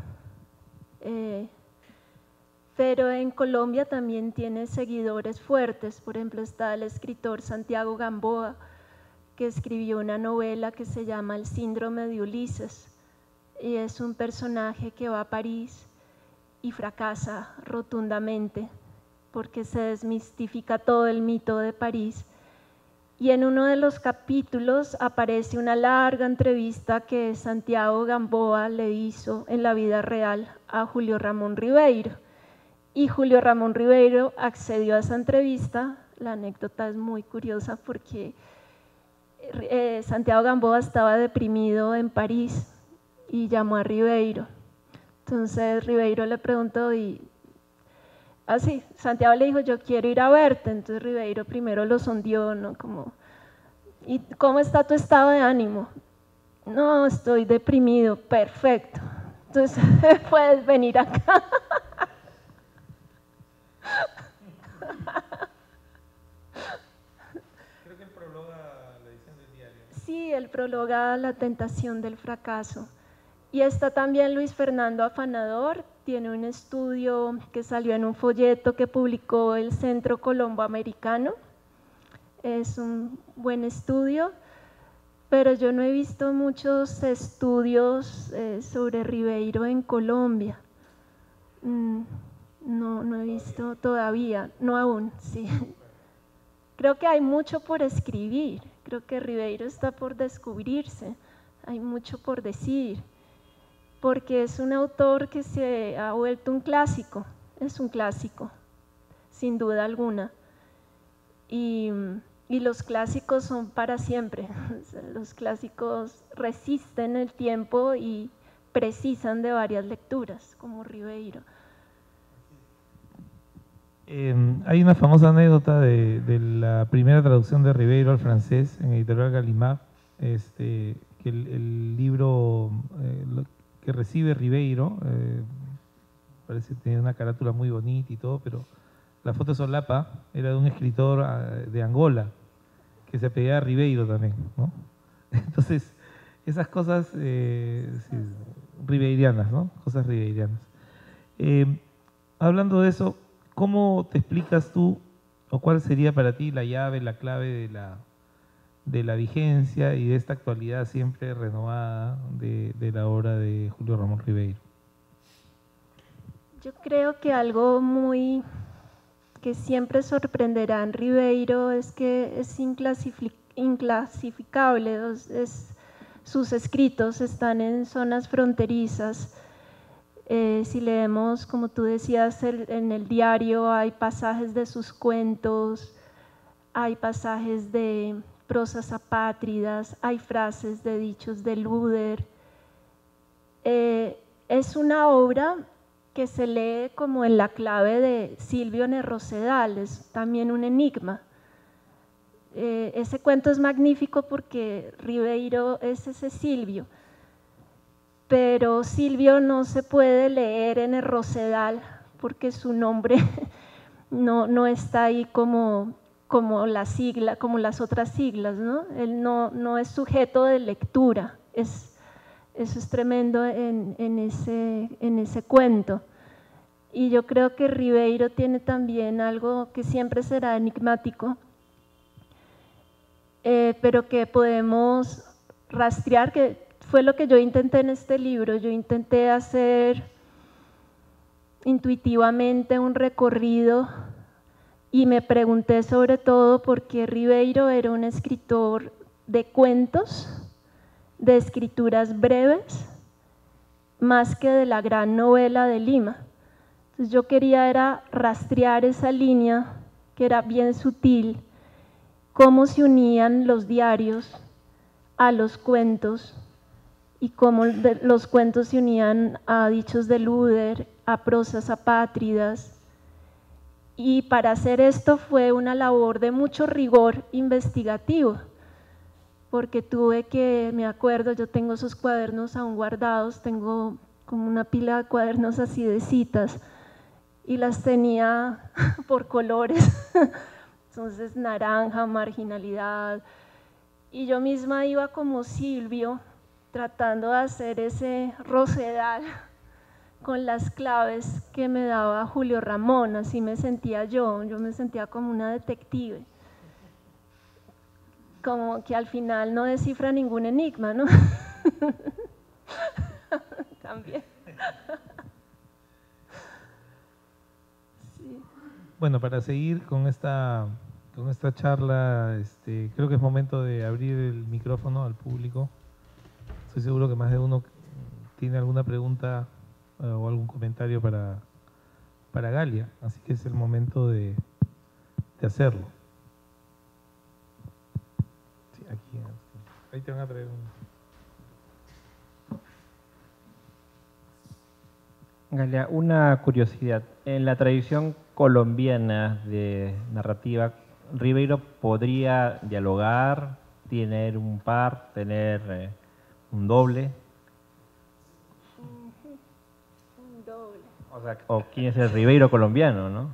pero en Colombia también tiene seguidores fuertes. Por ejemplo, está el escritor Santiago Gamboa, que escribió una novela que se llama El síndrome de Ulises, y es un personaje que va a París y fracasa rotundamente porque se desmistifica todo el mito de París. Y en uno de los capítulos aparece una larga entrevista que Santiago Gamboa le hizo en la vida real a Julio Ramón Ribeiro. Y Julio Ramón Ribeiro accedió a esa entrevista. La anécdota es muy curiosa porque Santiago Gamboa estaba deprimido en París y llamó a Ribeiro. Entonces Ribeiro le preguntó Santiago le dijo, yo quiero ir a verte. Entonces Ribeiro primero lo sondeó, ¿no? Como, ¿y cómo está tu estado de ánimo? No, estoy deprimido. Perfecto. Entonces, puedes venir acá. Creo que él prologa la edición del diario. Sí, él prologa La tentación del fracaso. Y está también Luis Fernando Afanador, tiene un estudio que salió en un folleto que publicó el Centro Colombo Americano. Es un buen estudio, pero yo no he visto muchos estudios sobre Ribeiro en Colombia. No he visto todavía, no aún, sí. Creo que hay mucho por escribir, creo que Ribeiro está por descubrirse, hay mucho por decir, porque es un autor que se ha vuelto un clásico, es un clásico, sin duda alguna. Y los clásicos son para siempre, los clásicos resisten el tiempo y precisan de varias lecturas, como Ribeiro. Hay una famosa anécdota de la primera traducción de Ribeiro al francés en Editorial Gallimard, que el libro que recibe Ribeiro, parece que tenía una carátula muy bonita y todo, pero la foto solapa era de un escritor de Angola, que se apellidaba Ribeiro también, ¿no? Entonces, esas cosas sí, ribeirianas, ¿no? Cosas ribeirianas. Hablando de eso, ¿cómo te explicas tú, o cuál sería para ti la llave, la clave de la vigencia y de esta actualidad siempre renovada de la obra de Julio Ramón Ribeiro? Yo creo que algo que siempre sorprenderá en Ribeiro es que es inclasificable, sus escritos están en zonas fronterizas. Si leemos, como tú decías, en el diario hay pasajes de sus cuentos, hay pasajes de prosas apátridas, hay frases de dichos de Luder. Es una obra que se lee como en la clave de Silvio Nerrosedal, es también un enigma. Ese cuento es magnífico porque Ribeiro es ese Silvio, pero Silvio no se puede leer en el Rosedal porque su nombre no está ahí como la sigla, como las otras siglas, ¿no? Él no es sujeto de lectura, eso es tremendo en ese cuento. Y yo creo que Ribeiro tiene también algo que siempre será enigmático, pero que podemos rastrear, que fue lo que yo intenté en este libro. Yo intenté hacer intuitivamente un recorrido y me pregunté sobre todo por qué Ribeiro era un escritor de cuentos, de escrituras breves, más que de la gran novela de Lima. Entonces yo quería era rastrear esa línea que era bien sutil, cómo se unían los diarios a los cuentos y cómo los cuentos se unían a dichos de Luder, a prosas apátridas. Y para hacer esto fue una labor de mucho rigor investigativo, porque me acuerdo, yo tengo esos cuadernos aún guardados, tengo como una pila de cuadernos así de citas, y las tenía por colores, entonces naranja, marginalidad, y yo misma iba como Silvio, tratando de hacer ese rosedal con las claves que me daba Julio Ramón. Así me sentía yo me sentía como una detective, como que al final no descifra ningún enigma, ¿no? También. Sí. Bueno, para seguir con esta charla, creo que es momento de abrir el micrófono al público. Estoy seguro que más de uno tiene alguna pregunta o algún comentario para Galia, así que es el momento de hacerlo. Sí, aquí, ahí te van a traer un... Galia, una curiosidad. En la tradición colombiana de narrativa, ¿Ribeiro podría dialogar, tener un par, tener un doble? O sea, o quién es el Ribeiro colombiano, ¿no?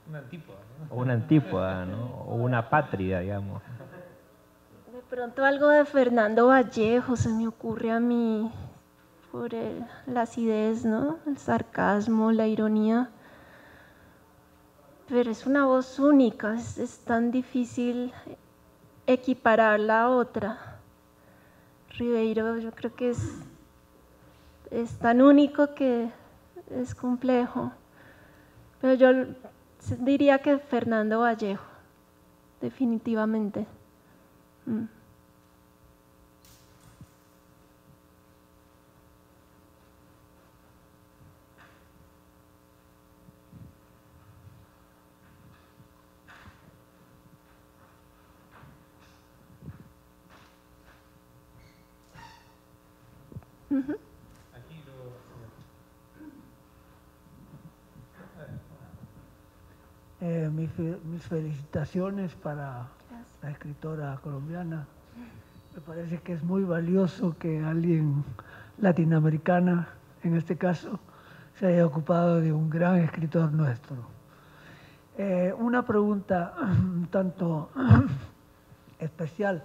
Una antípoda, ¿no? O una antípoda, ¿no? O una patria, digamos. De pronto algo de Fernando Vallejo se me ocurre a mí por la acidez, ¿no? El sarcasmo, la ironía. Pero es una voz única, es tan difícil equipararla a otra. Ribeiro yo creo que es tan único que es complejo. Pero yo diría que Fernando Vallejo, definitivamente. Mis felicitaciones para la escritora colombiana. Me parece que es muy valioso que alguien latinoamericana, en este caso, se haya ocupado de un gran escritor nuestro. Una pregunta un tanto especial.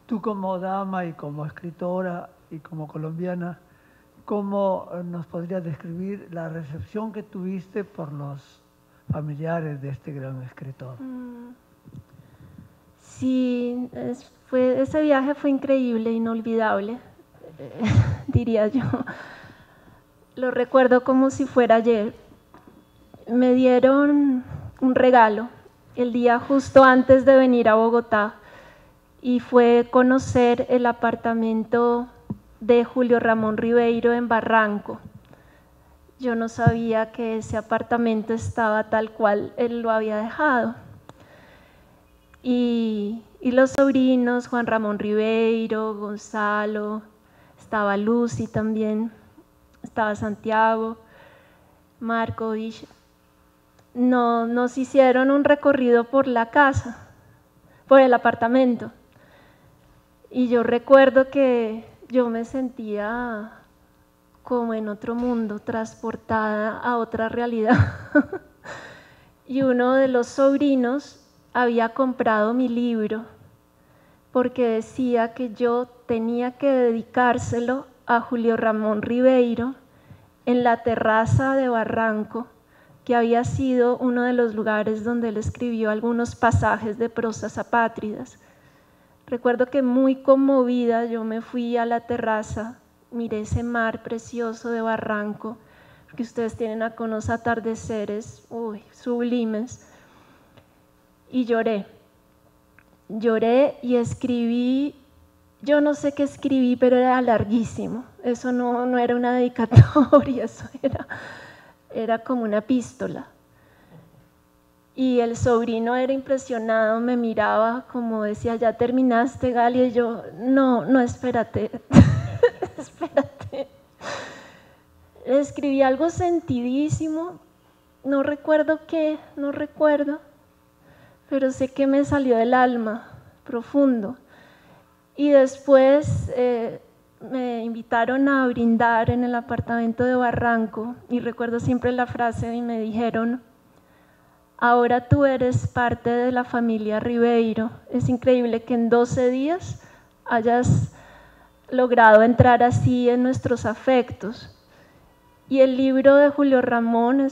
Tú como dama y como escritora y como colombiana, ¿cómo nos podrías describir la recepción que tuviste por los familiares de este gran escritor? Sí, ese viaje fue increíble, inolvidable, diría yo. Lo recuerdo como si fuera ayer. Me dieron un regalo el día justo antes de venir a Bogotá y fue conocer el apartamento de Julio Ramón Ribeiro en Barranco. Yo no sabía que ese apartamento estaba tal cual él lo había dejado. Y los sobrinos, Juan Ramón Ribeiro, Gonzalo, estaba Lucy también, estaba Santiago, Markovich. Nos hicieron un recorrido por la casa, por el apartamento. Y yo recuerdo que yo me sentía como en otro mundo, transportada a otra realidad. Y uno de los sobrinos había comprado mi libro porque decía que yo tenía que dedicárselo a Julio Ramón Ribeiro en la terraza de Barranco, que había sido uno de los lugares donde él escribió algunos pasajes de prosas apátridas. Recuerdo que muy conmovida yo me fui a la terraza, miré ese mar precioso de Barranco, porque ustedes tienen acá unos atardeceres sublimes, y lloré y escribí, yo no sé qué escribí, pero era larguísimo, eso no era una dedicatoria, eso era como una epístola. Y el sobrino era impresionado, me miraba como decía, ¿ya terminaste, Galia? Y yo, no, espérate, espérate. Escribí algo sentidísimo, no recuerdo qué, pero sé que me salió del alma, profundo. Y después me invitaron a brindar en el apartamento de Barranco y recuerdo siempre la frase y me dijeron, ahora tú eres parte de la familia Ribeiro. Es increíble que en 12 días hayas logrado entrar así en nuestros afectos. Y el libro de Julio Ramón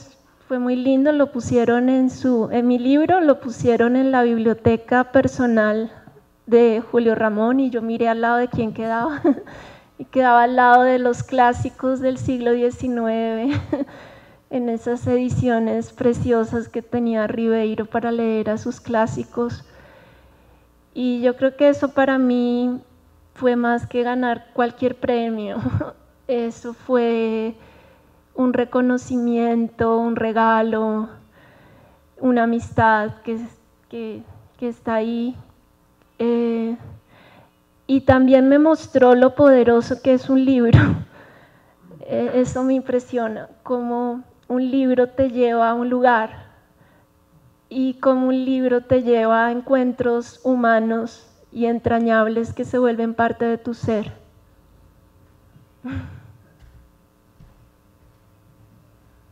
fue muy lindo, lo pusieron en mi libro, lo pusieron en la biblioteca personal de Julio Ramón y yo miré al lado de quién quedaba y quedaba al lado de los clásicos del siglo XIX en esas ediciones preciosas que tenía Ribeiro para leer a sus clásicos. Y yo creo que eso para mí fue más que ganar cualquier premio, eso fue un reconocimiento, un regalo, una amistad que está ahí. Y también me mostró lo poderoso que es un libro. Eso me impresiona, cómo un libro te lleva a un lugar y cómo un libro te lleva a encuentros humanos y entrañables que se vuelven parte de tu ser.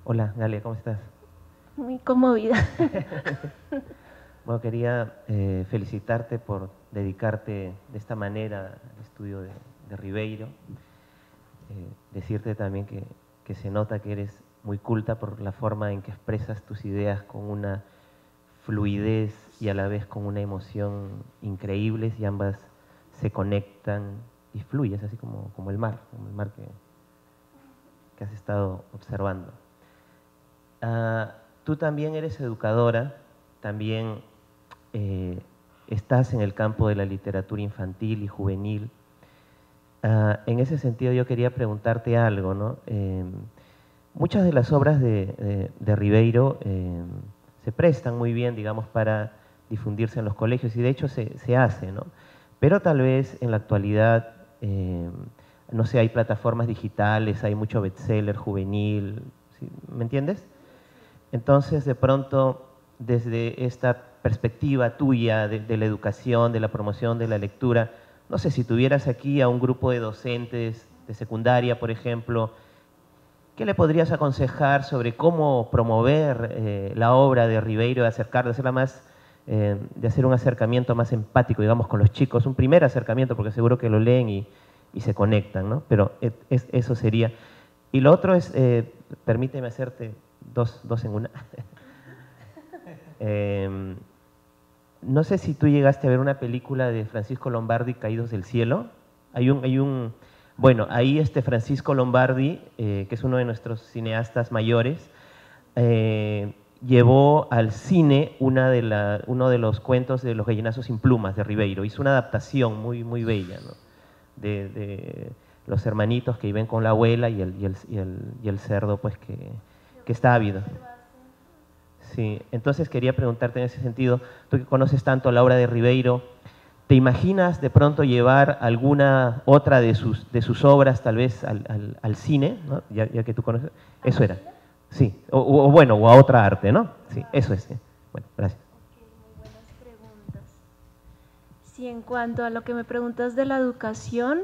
Hola, Galia, ¿cómo estás? Muy conmovida. Bueno, quería felicitarte por dedicarte de esta manera al estudio de Ribeiro. Decirte también que se nota que eres muy culta por la forma en que expresas tus ideas con una fluidez y a la vez con una emoción increíbles, y ambas se conectan y fluyes, así como el mar que has estado observando. Tú también eres educadora, también estás en el campo de la literatura infantil y juvenil. En ese sentido yo quería preguntarte algo, ¿no? Muchas de las obras de Ribeiro se prestan muy bien, digamos, para difundirse en los colegios, y de hecho se hace, ¿no? Pero tal vez en la actualidad, no sé, hay plataformas digitales, hay mucho bestseller juvenil, ¿sí? ¿Me entiendes? Entonces, de pronto, desde esta perspectiva tuya de la educación, de la promoción de la lectura, no sé, si tuvieras aquí a un grupo de docentes de secundaria, por ejemplo, ¿qué le podrías aconsejar sobre cómo promover la obra de Ribeiro, de hacerla más, de hacer un acercamiento más empático, digamos, con los chicos? Un primer acercamiento, porque seguro que lo leen y se conectan, ¿no? Pero eso sería. Y lo otro es, permíteme hacerte dos en una. No sé si tú llegaste a ver una película de Francisco Lombardi, Caídos del cielo. Bueno, ahí Francisco Lombardi, que es uno de nuestros cineastas mayores, llevó al cine uno de los cuentos de Los gallinazos sin plumas de Ribeiro. Hizo una adaptación muy, muy bella, ¿no? de los hermanitos que viven con la abuela y el cerdo, pues, que está ávido. Sí, entonces quería preguntarte en ese sentido, tú que conoces tanto la obra de Ribeiro, ¿te imaginas de pronto llevar alguna otra de sus obras tal vez al cine, ¿no? ya que tú conoces? Eso era. Sí, o a otra arte, ¿no? Sí, eso es. Bueno, gracias. Muy buenas preguntas. Sí, en cuanto a lo que me preguntas de la educación,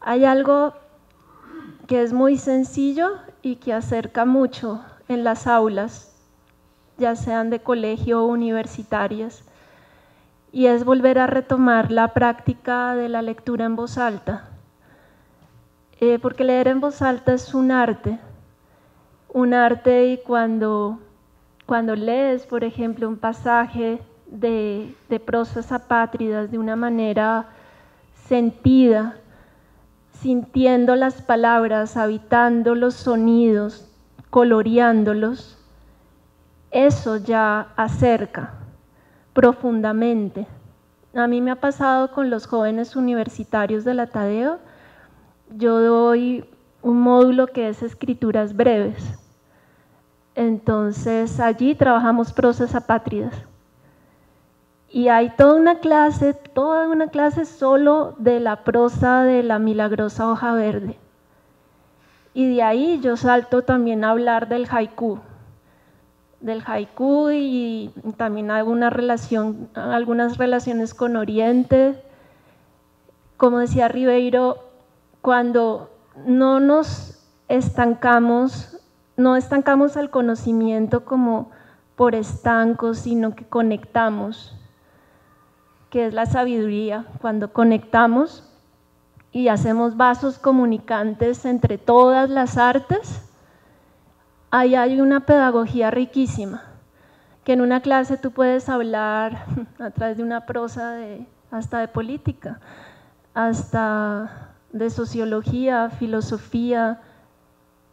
hay algo que es muy sencillo y que acerca mucho en las aulas, ya sean de colegio o universitarias, y es volver a retomar la práctica de la lectura en voz alta, porque leer en voz alta es un arte, y cuando lees, por ejemplo, un pasaje de prosas apátridas de una manera sentida, sintiendo las palabras, habitando los sonidos, coloreándolos, eso ya acerca profundamente. A mí me ha pasado con los jóvenes universitarios de la Tadeo. Yo doy un módulo que es escrituras breves. Entonces allí trabajamos prosas apátridas. Y hay toda una clase solo de la prosa de la milagrosa hoja verde. Y de ahí yo salto también a hablar del haiku y también algunas relaciones con Oriente. Como decía Ribeiro, cuando no nos estancamos, no estancamos al conocimiento como por estancos, sino que conectamos, que es la sabiduría, cuando conectamos y hacemos vasos comunicantes entre todas las artes, ahí hay una pedagogía riquísima, que en una clase tú puedes hablar a través de una prosa hasta de política, hasta de sociología, filosofía,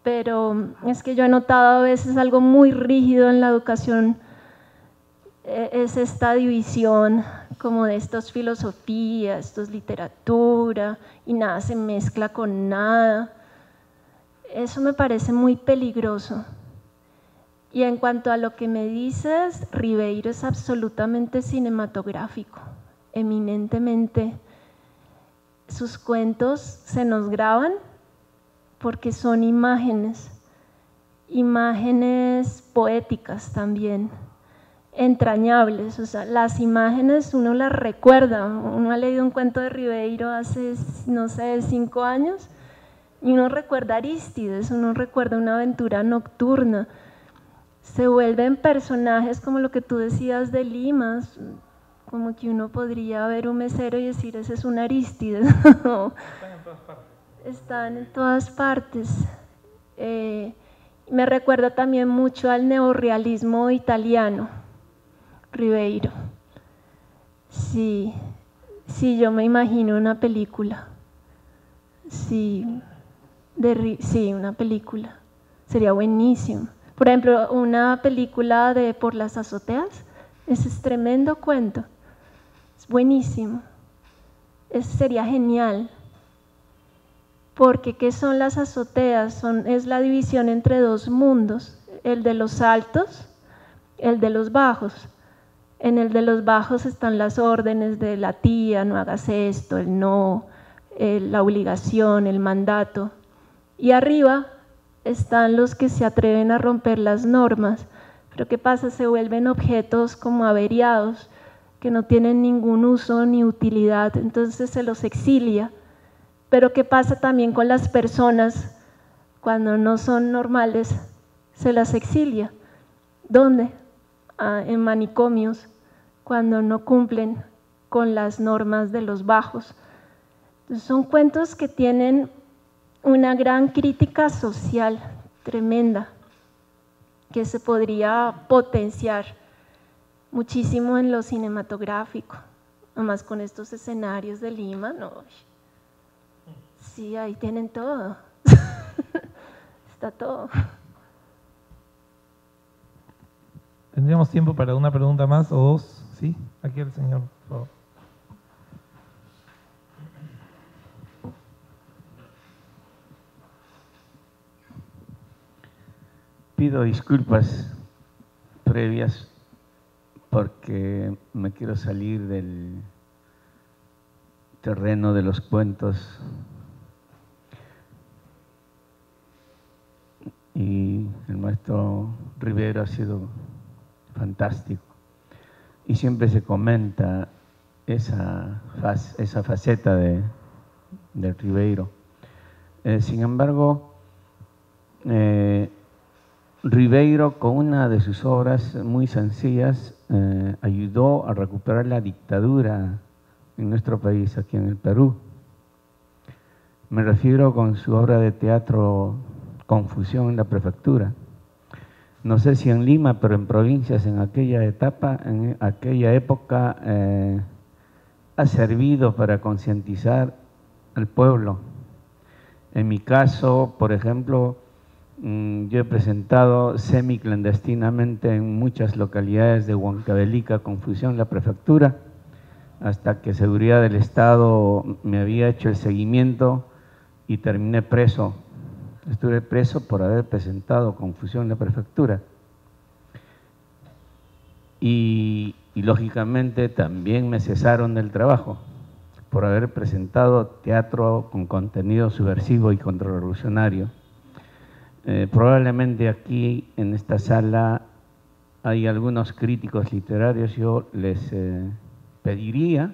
pero es que yo he notado a veces algo muy rígido en la educación, es esta división como de esto es filosofía, esto es literatura y nada se mezcla con nada. Eso me parece muy peligroso. Y en cuanto a lo que me dices, Ribeiro es absolutamente cinematográfico, eminentemente. Sus cuentos se nos graban porque son imágenes poéticas también, entrañables. O sea, las imágenes uno las recuerda. Uno ha leído un cuento de Ribeiro hace, no sé, 5 años Y uno recuerda Arístides, uno recuerda una aventura nocturna. Se vuelven personajes como lo que tú decías de Limas, como que uno podría ver un mesero y decir, ese es un Arístides. Están en todas partes. Están en todas partes. Me recuerda también mucho al neorrealismo italiano, Ribeiro. Sí, sí, yo me imagino una película. Sí, sí, una película. Sería buenísimo. Por ejemplo, una película de Por las azoteas. Ese es tremendo cuento. Es buenísimo. Ese sería genial. Porque ¿qué son las azoteas? Es la división entre dos mundos, el de los altos, el de los bajos. En el de los bajos están las órdenes de la tía, no hagas esto, el no, la obligación, el mandato. Y arriba están los que se atreven a romper las normas. Pero ¿qué pasa? Se vuelven objetos como averiados, que no tienen ningún uso ni utilidad, entonces se los exilia. Pero ¿qué pasa también con las personas cuando no son normales? Se las exilia. ¿Dónde? En manicomios, cuando no cumplen con las normas de los bajos. Entonces, son cuentos que tienen una gran crítica social tremenda, que se podría potenciar muchísimo en lo cinematográfico, además con estos escenarios de Lima, no. Sí, ahí tienen todo. Está todo. ¿Tendríamos tiempo para una pregunta más o dos? Sí, aquí el señor, por favor. Pido disculpas previas porque me quiero salir del terreno de los cuentos y el maestro Rivero ha sido fantástico y siempre se comenta esa faceta de Ribeiro. Sin embargo, Ribeiro, con una de sus obras muy sencillas, ayudó a recuperar la dictadura en nuestro país, aquí en el Perú. Me refiero con su obra de teatro Confusión en la Prefectura. No sé si en Lima, pero en provincias en aquella etapa, en aquella época, ha servido para concientizar al pueblo. En mi caso, por ejemplo, yo he presentado semiclandestinamente en muchas localidades de Huancavelica, Confusión, la prefectura, hasta que Seguridad del Estado me había hecho el seguimiento y terminé preso. Estuve preso por haber presentado Confusión en la prefectura. Y lógicamente también me cesaron del trabajo por haber presentado teatro con contenido subversivo y contrarrevolucionario. Probablemente aquí en esta sala hay algunos críticos literarios. Yo les pediría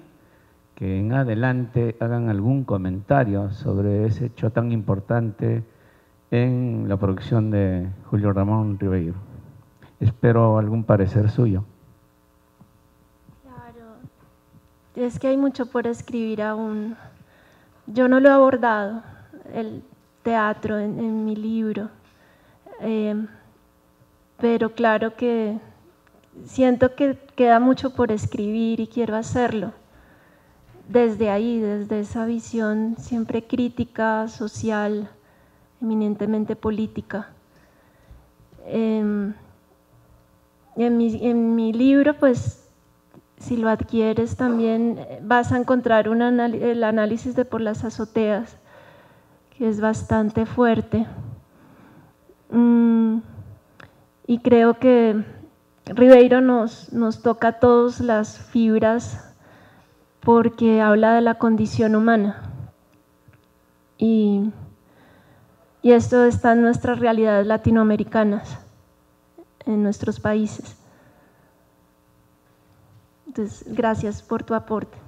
que en adelante hagan algún comentario sobre ese hecho tan importante en la producción de Julio Ramón Ribeiro. Espero algún parecer suyo. Claro, es que hay mucho por escribir aún. Yo no lo he abordado, el teatro en mi libro, pero claro que siento que queda mucho por escribir y quiero hacerlo desde ahí, desde esa visión siempre crítica, social, eminentemente política. En mi libro, pues, si lo adquieres también vas a encontrar el análisis de Por las azoteas, que es bastante fuerte. Y creo que Ribeiro nos toca a todos las fibras porque habla de la condición humana. Y esto está en nuestras realidades latinoamericanas, en nuestros países. Entonces, gracias por tu aporte.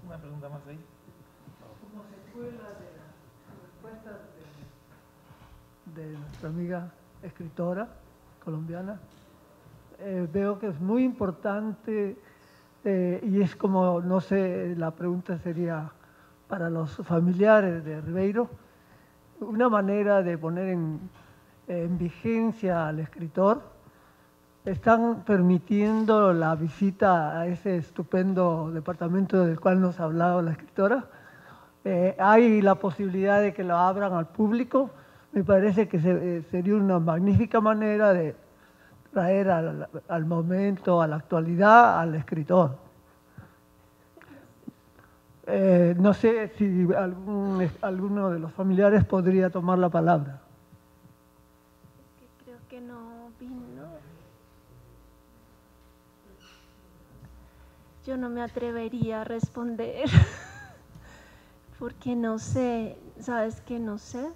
Una pregunta más ahí. Como secuela escritora colombiana. Veo que es muy importante y es como, no sé, la pregunta sería para los familiares de Ribeiro, una manera de poner en vigencia al escritor. Están permitiendo la visita a ese estupendo departamento del cual nos ha hablado la escritora. Hay la posibilidad de que lo abran al público. Me parece que sería una magnífica manera de traer al momento, a la actualidad, al escritor. No sé si alguno de los familiares podría tomar la palabra. Es que creo que no vino. Yo no me atrevería a responder porque no sé, ¿sabes qué? No sé.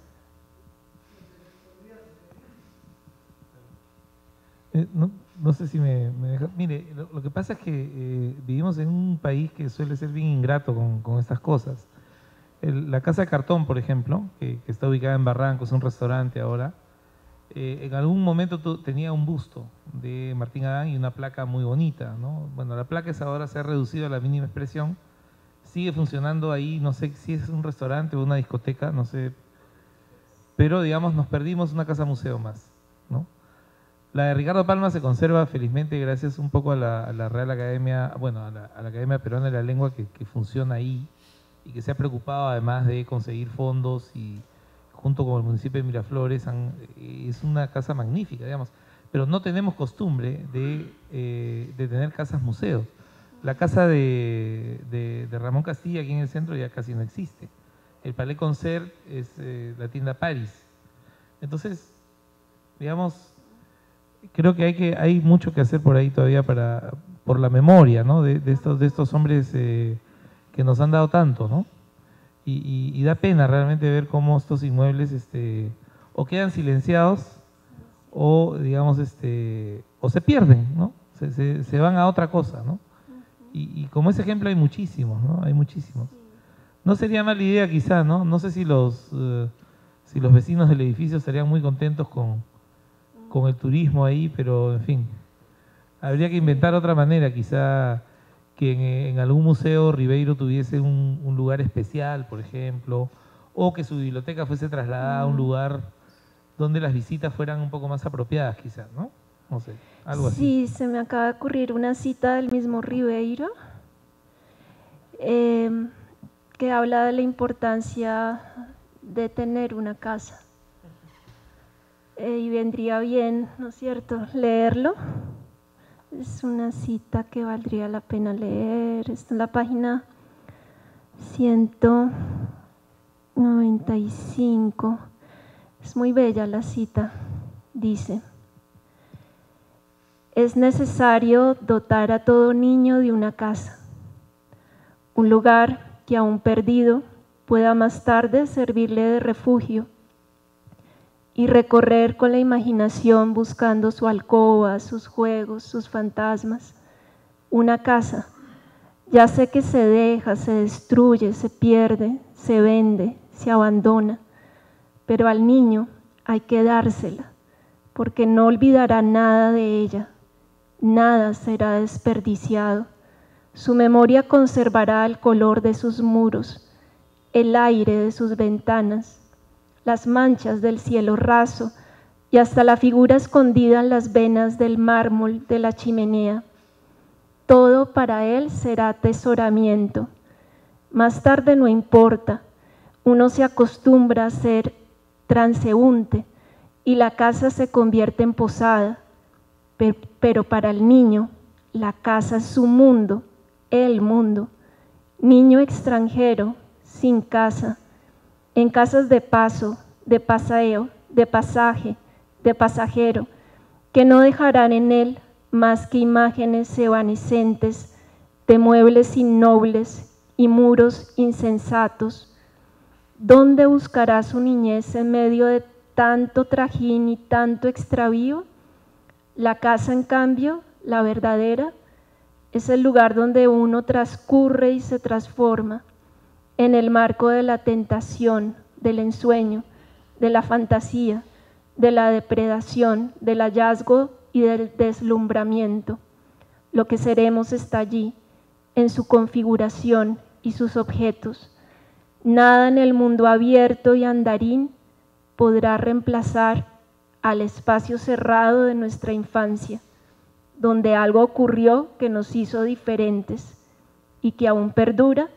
No sé si me deja. Mire, lo que pasa es que vivimos en un país que suele ser bien ingrato con estas cosas. La Casa de Cartón, por ejemplo, que está ubicada en Barranco, es un restaurante ahora, en algún momento tenía un busto de Martín Adán y una placa muy bonita, ¿no? Bueno, la placa ahora se ha reducido a la mínima expresión, sigue funcionando ahí, no sé si es un restaurante o una discoteca, no sé, pero digamos nos perdimos una casa museo más, ¿no? La de Ricardo Palma se conserva felizmente gracias un poco a la Real Academia, bueno, a la Academia Peruana de la Lengua que funciona ahí y que se ha preocupado además de conseguir fondos y junto con el municipio de Miraflores es una casa magnífica, digamos, pero no tenemos costumbre de tener casas museos. La casa de Ramón Castilla aquí en el centro ya casi no existe. El Palais Concert es la tienda Paris. Entonces, digamos, creo que hay mucho que hacer por ahí todavía por la memoria, ¿no? de estos hombres que nos han dado tanto, ¿no? Y da pena realmente ver cómo estos inmuebles o quedan silenciados o digamos o se pierden, ¿no? Se van a otra cosa, ¿no? Y como ese ejemplo hay muchísimos, ¿no? Hay muchísimos. No sería mala idea quizá, ¿no? No sé si los vecinos del edificio estarían muy contentos con el turismo ahí, pero en fin, habría que inventar otra manera, quizá que en algún museo Ribeiro tuviese un lugar especial, por ejemplo, o que su biblioteca fuese trasladada a un lugar donde las visitas fueran un poco más apropiadas, quizás, ¿no? No sé, algo así. Sí, se me acaba de ocurrir una cita del mismo Ribeiro que habla de la importancia de tener una casa. Y vendría bien, ¿no es cierto?, leerlo. Es una cita que valdría la pena leer. Está en la página 195. Es muy bella la cita. Dice: es necesario dotar a todo niño de una casa, un lugar que aún perdido pueda más tarde servirle de refugio y recorrer con la imaginación buscando su alcoba, sus juegos, sus fantasmas. Una casa, ya sé que se deja, se destruye, se pierde, se vende, se abandona, pero al niño hay que dársela, porque no olvidará nada de ella, nada será desperdiciado. Su memoria conservará el color de sus muros, el aire de sus ventanas, las manchas del cielo raso y hasta la figura escondida en las venas del mármol de la chimenea. Todo para él será atesoramiento. Más tarde no importa, uno se acostumbra a ser transeúnte y la casa se convierte en posada, pero para el niño la casa es su mundo, el mundo. Niño extranjero, sin casa, en casas de paso, de paseo, de pasaje, de pasajero, que no dejarán en él más que imágenes evanescentes de muebles innobles y muros insensatos. ¿Dónde buscará su niñez en medio de tanto trajín y tanto extravío? La casa, en cambio, la verdadera, es el lugar donde uno transcurre y se transforma, en el marco de la tentación, del ensueño, de la fantasía, de la depredación, del hallazgo y del deslumbramiento. Lo que seremos está allí, en su configuración y sus objetos. Nada en el mundo abierto y andarín podrá reemplazar al espacio cerrado de nuestra infancia, donde algo ocurrió que nos hizo diferentes y que aún perdura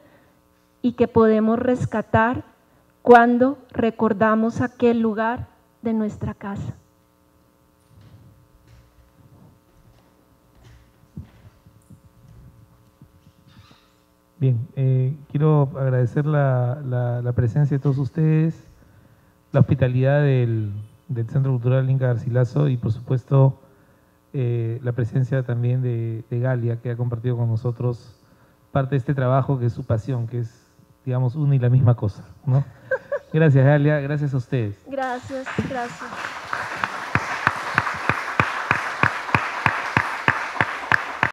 y que podemos rescatar cuando recordamos aquel lugar de nuestra casa. Bien, quiero agradecer la presencia de todos ustedes, la hospitalidad del Centro Cultural Inca Garcilaso y por supuesto la presencia también de Galia, que ha compartido con nosotros parte de este trabajo que es su pasión, que es, digamos, una y la misma cosa, ¿no? Gracias, Galia, gracias a ustedes. Gracias, gracias.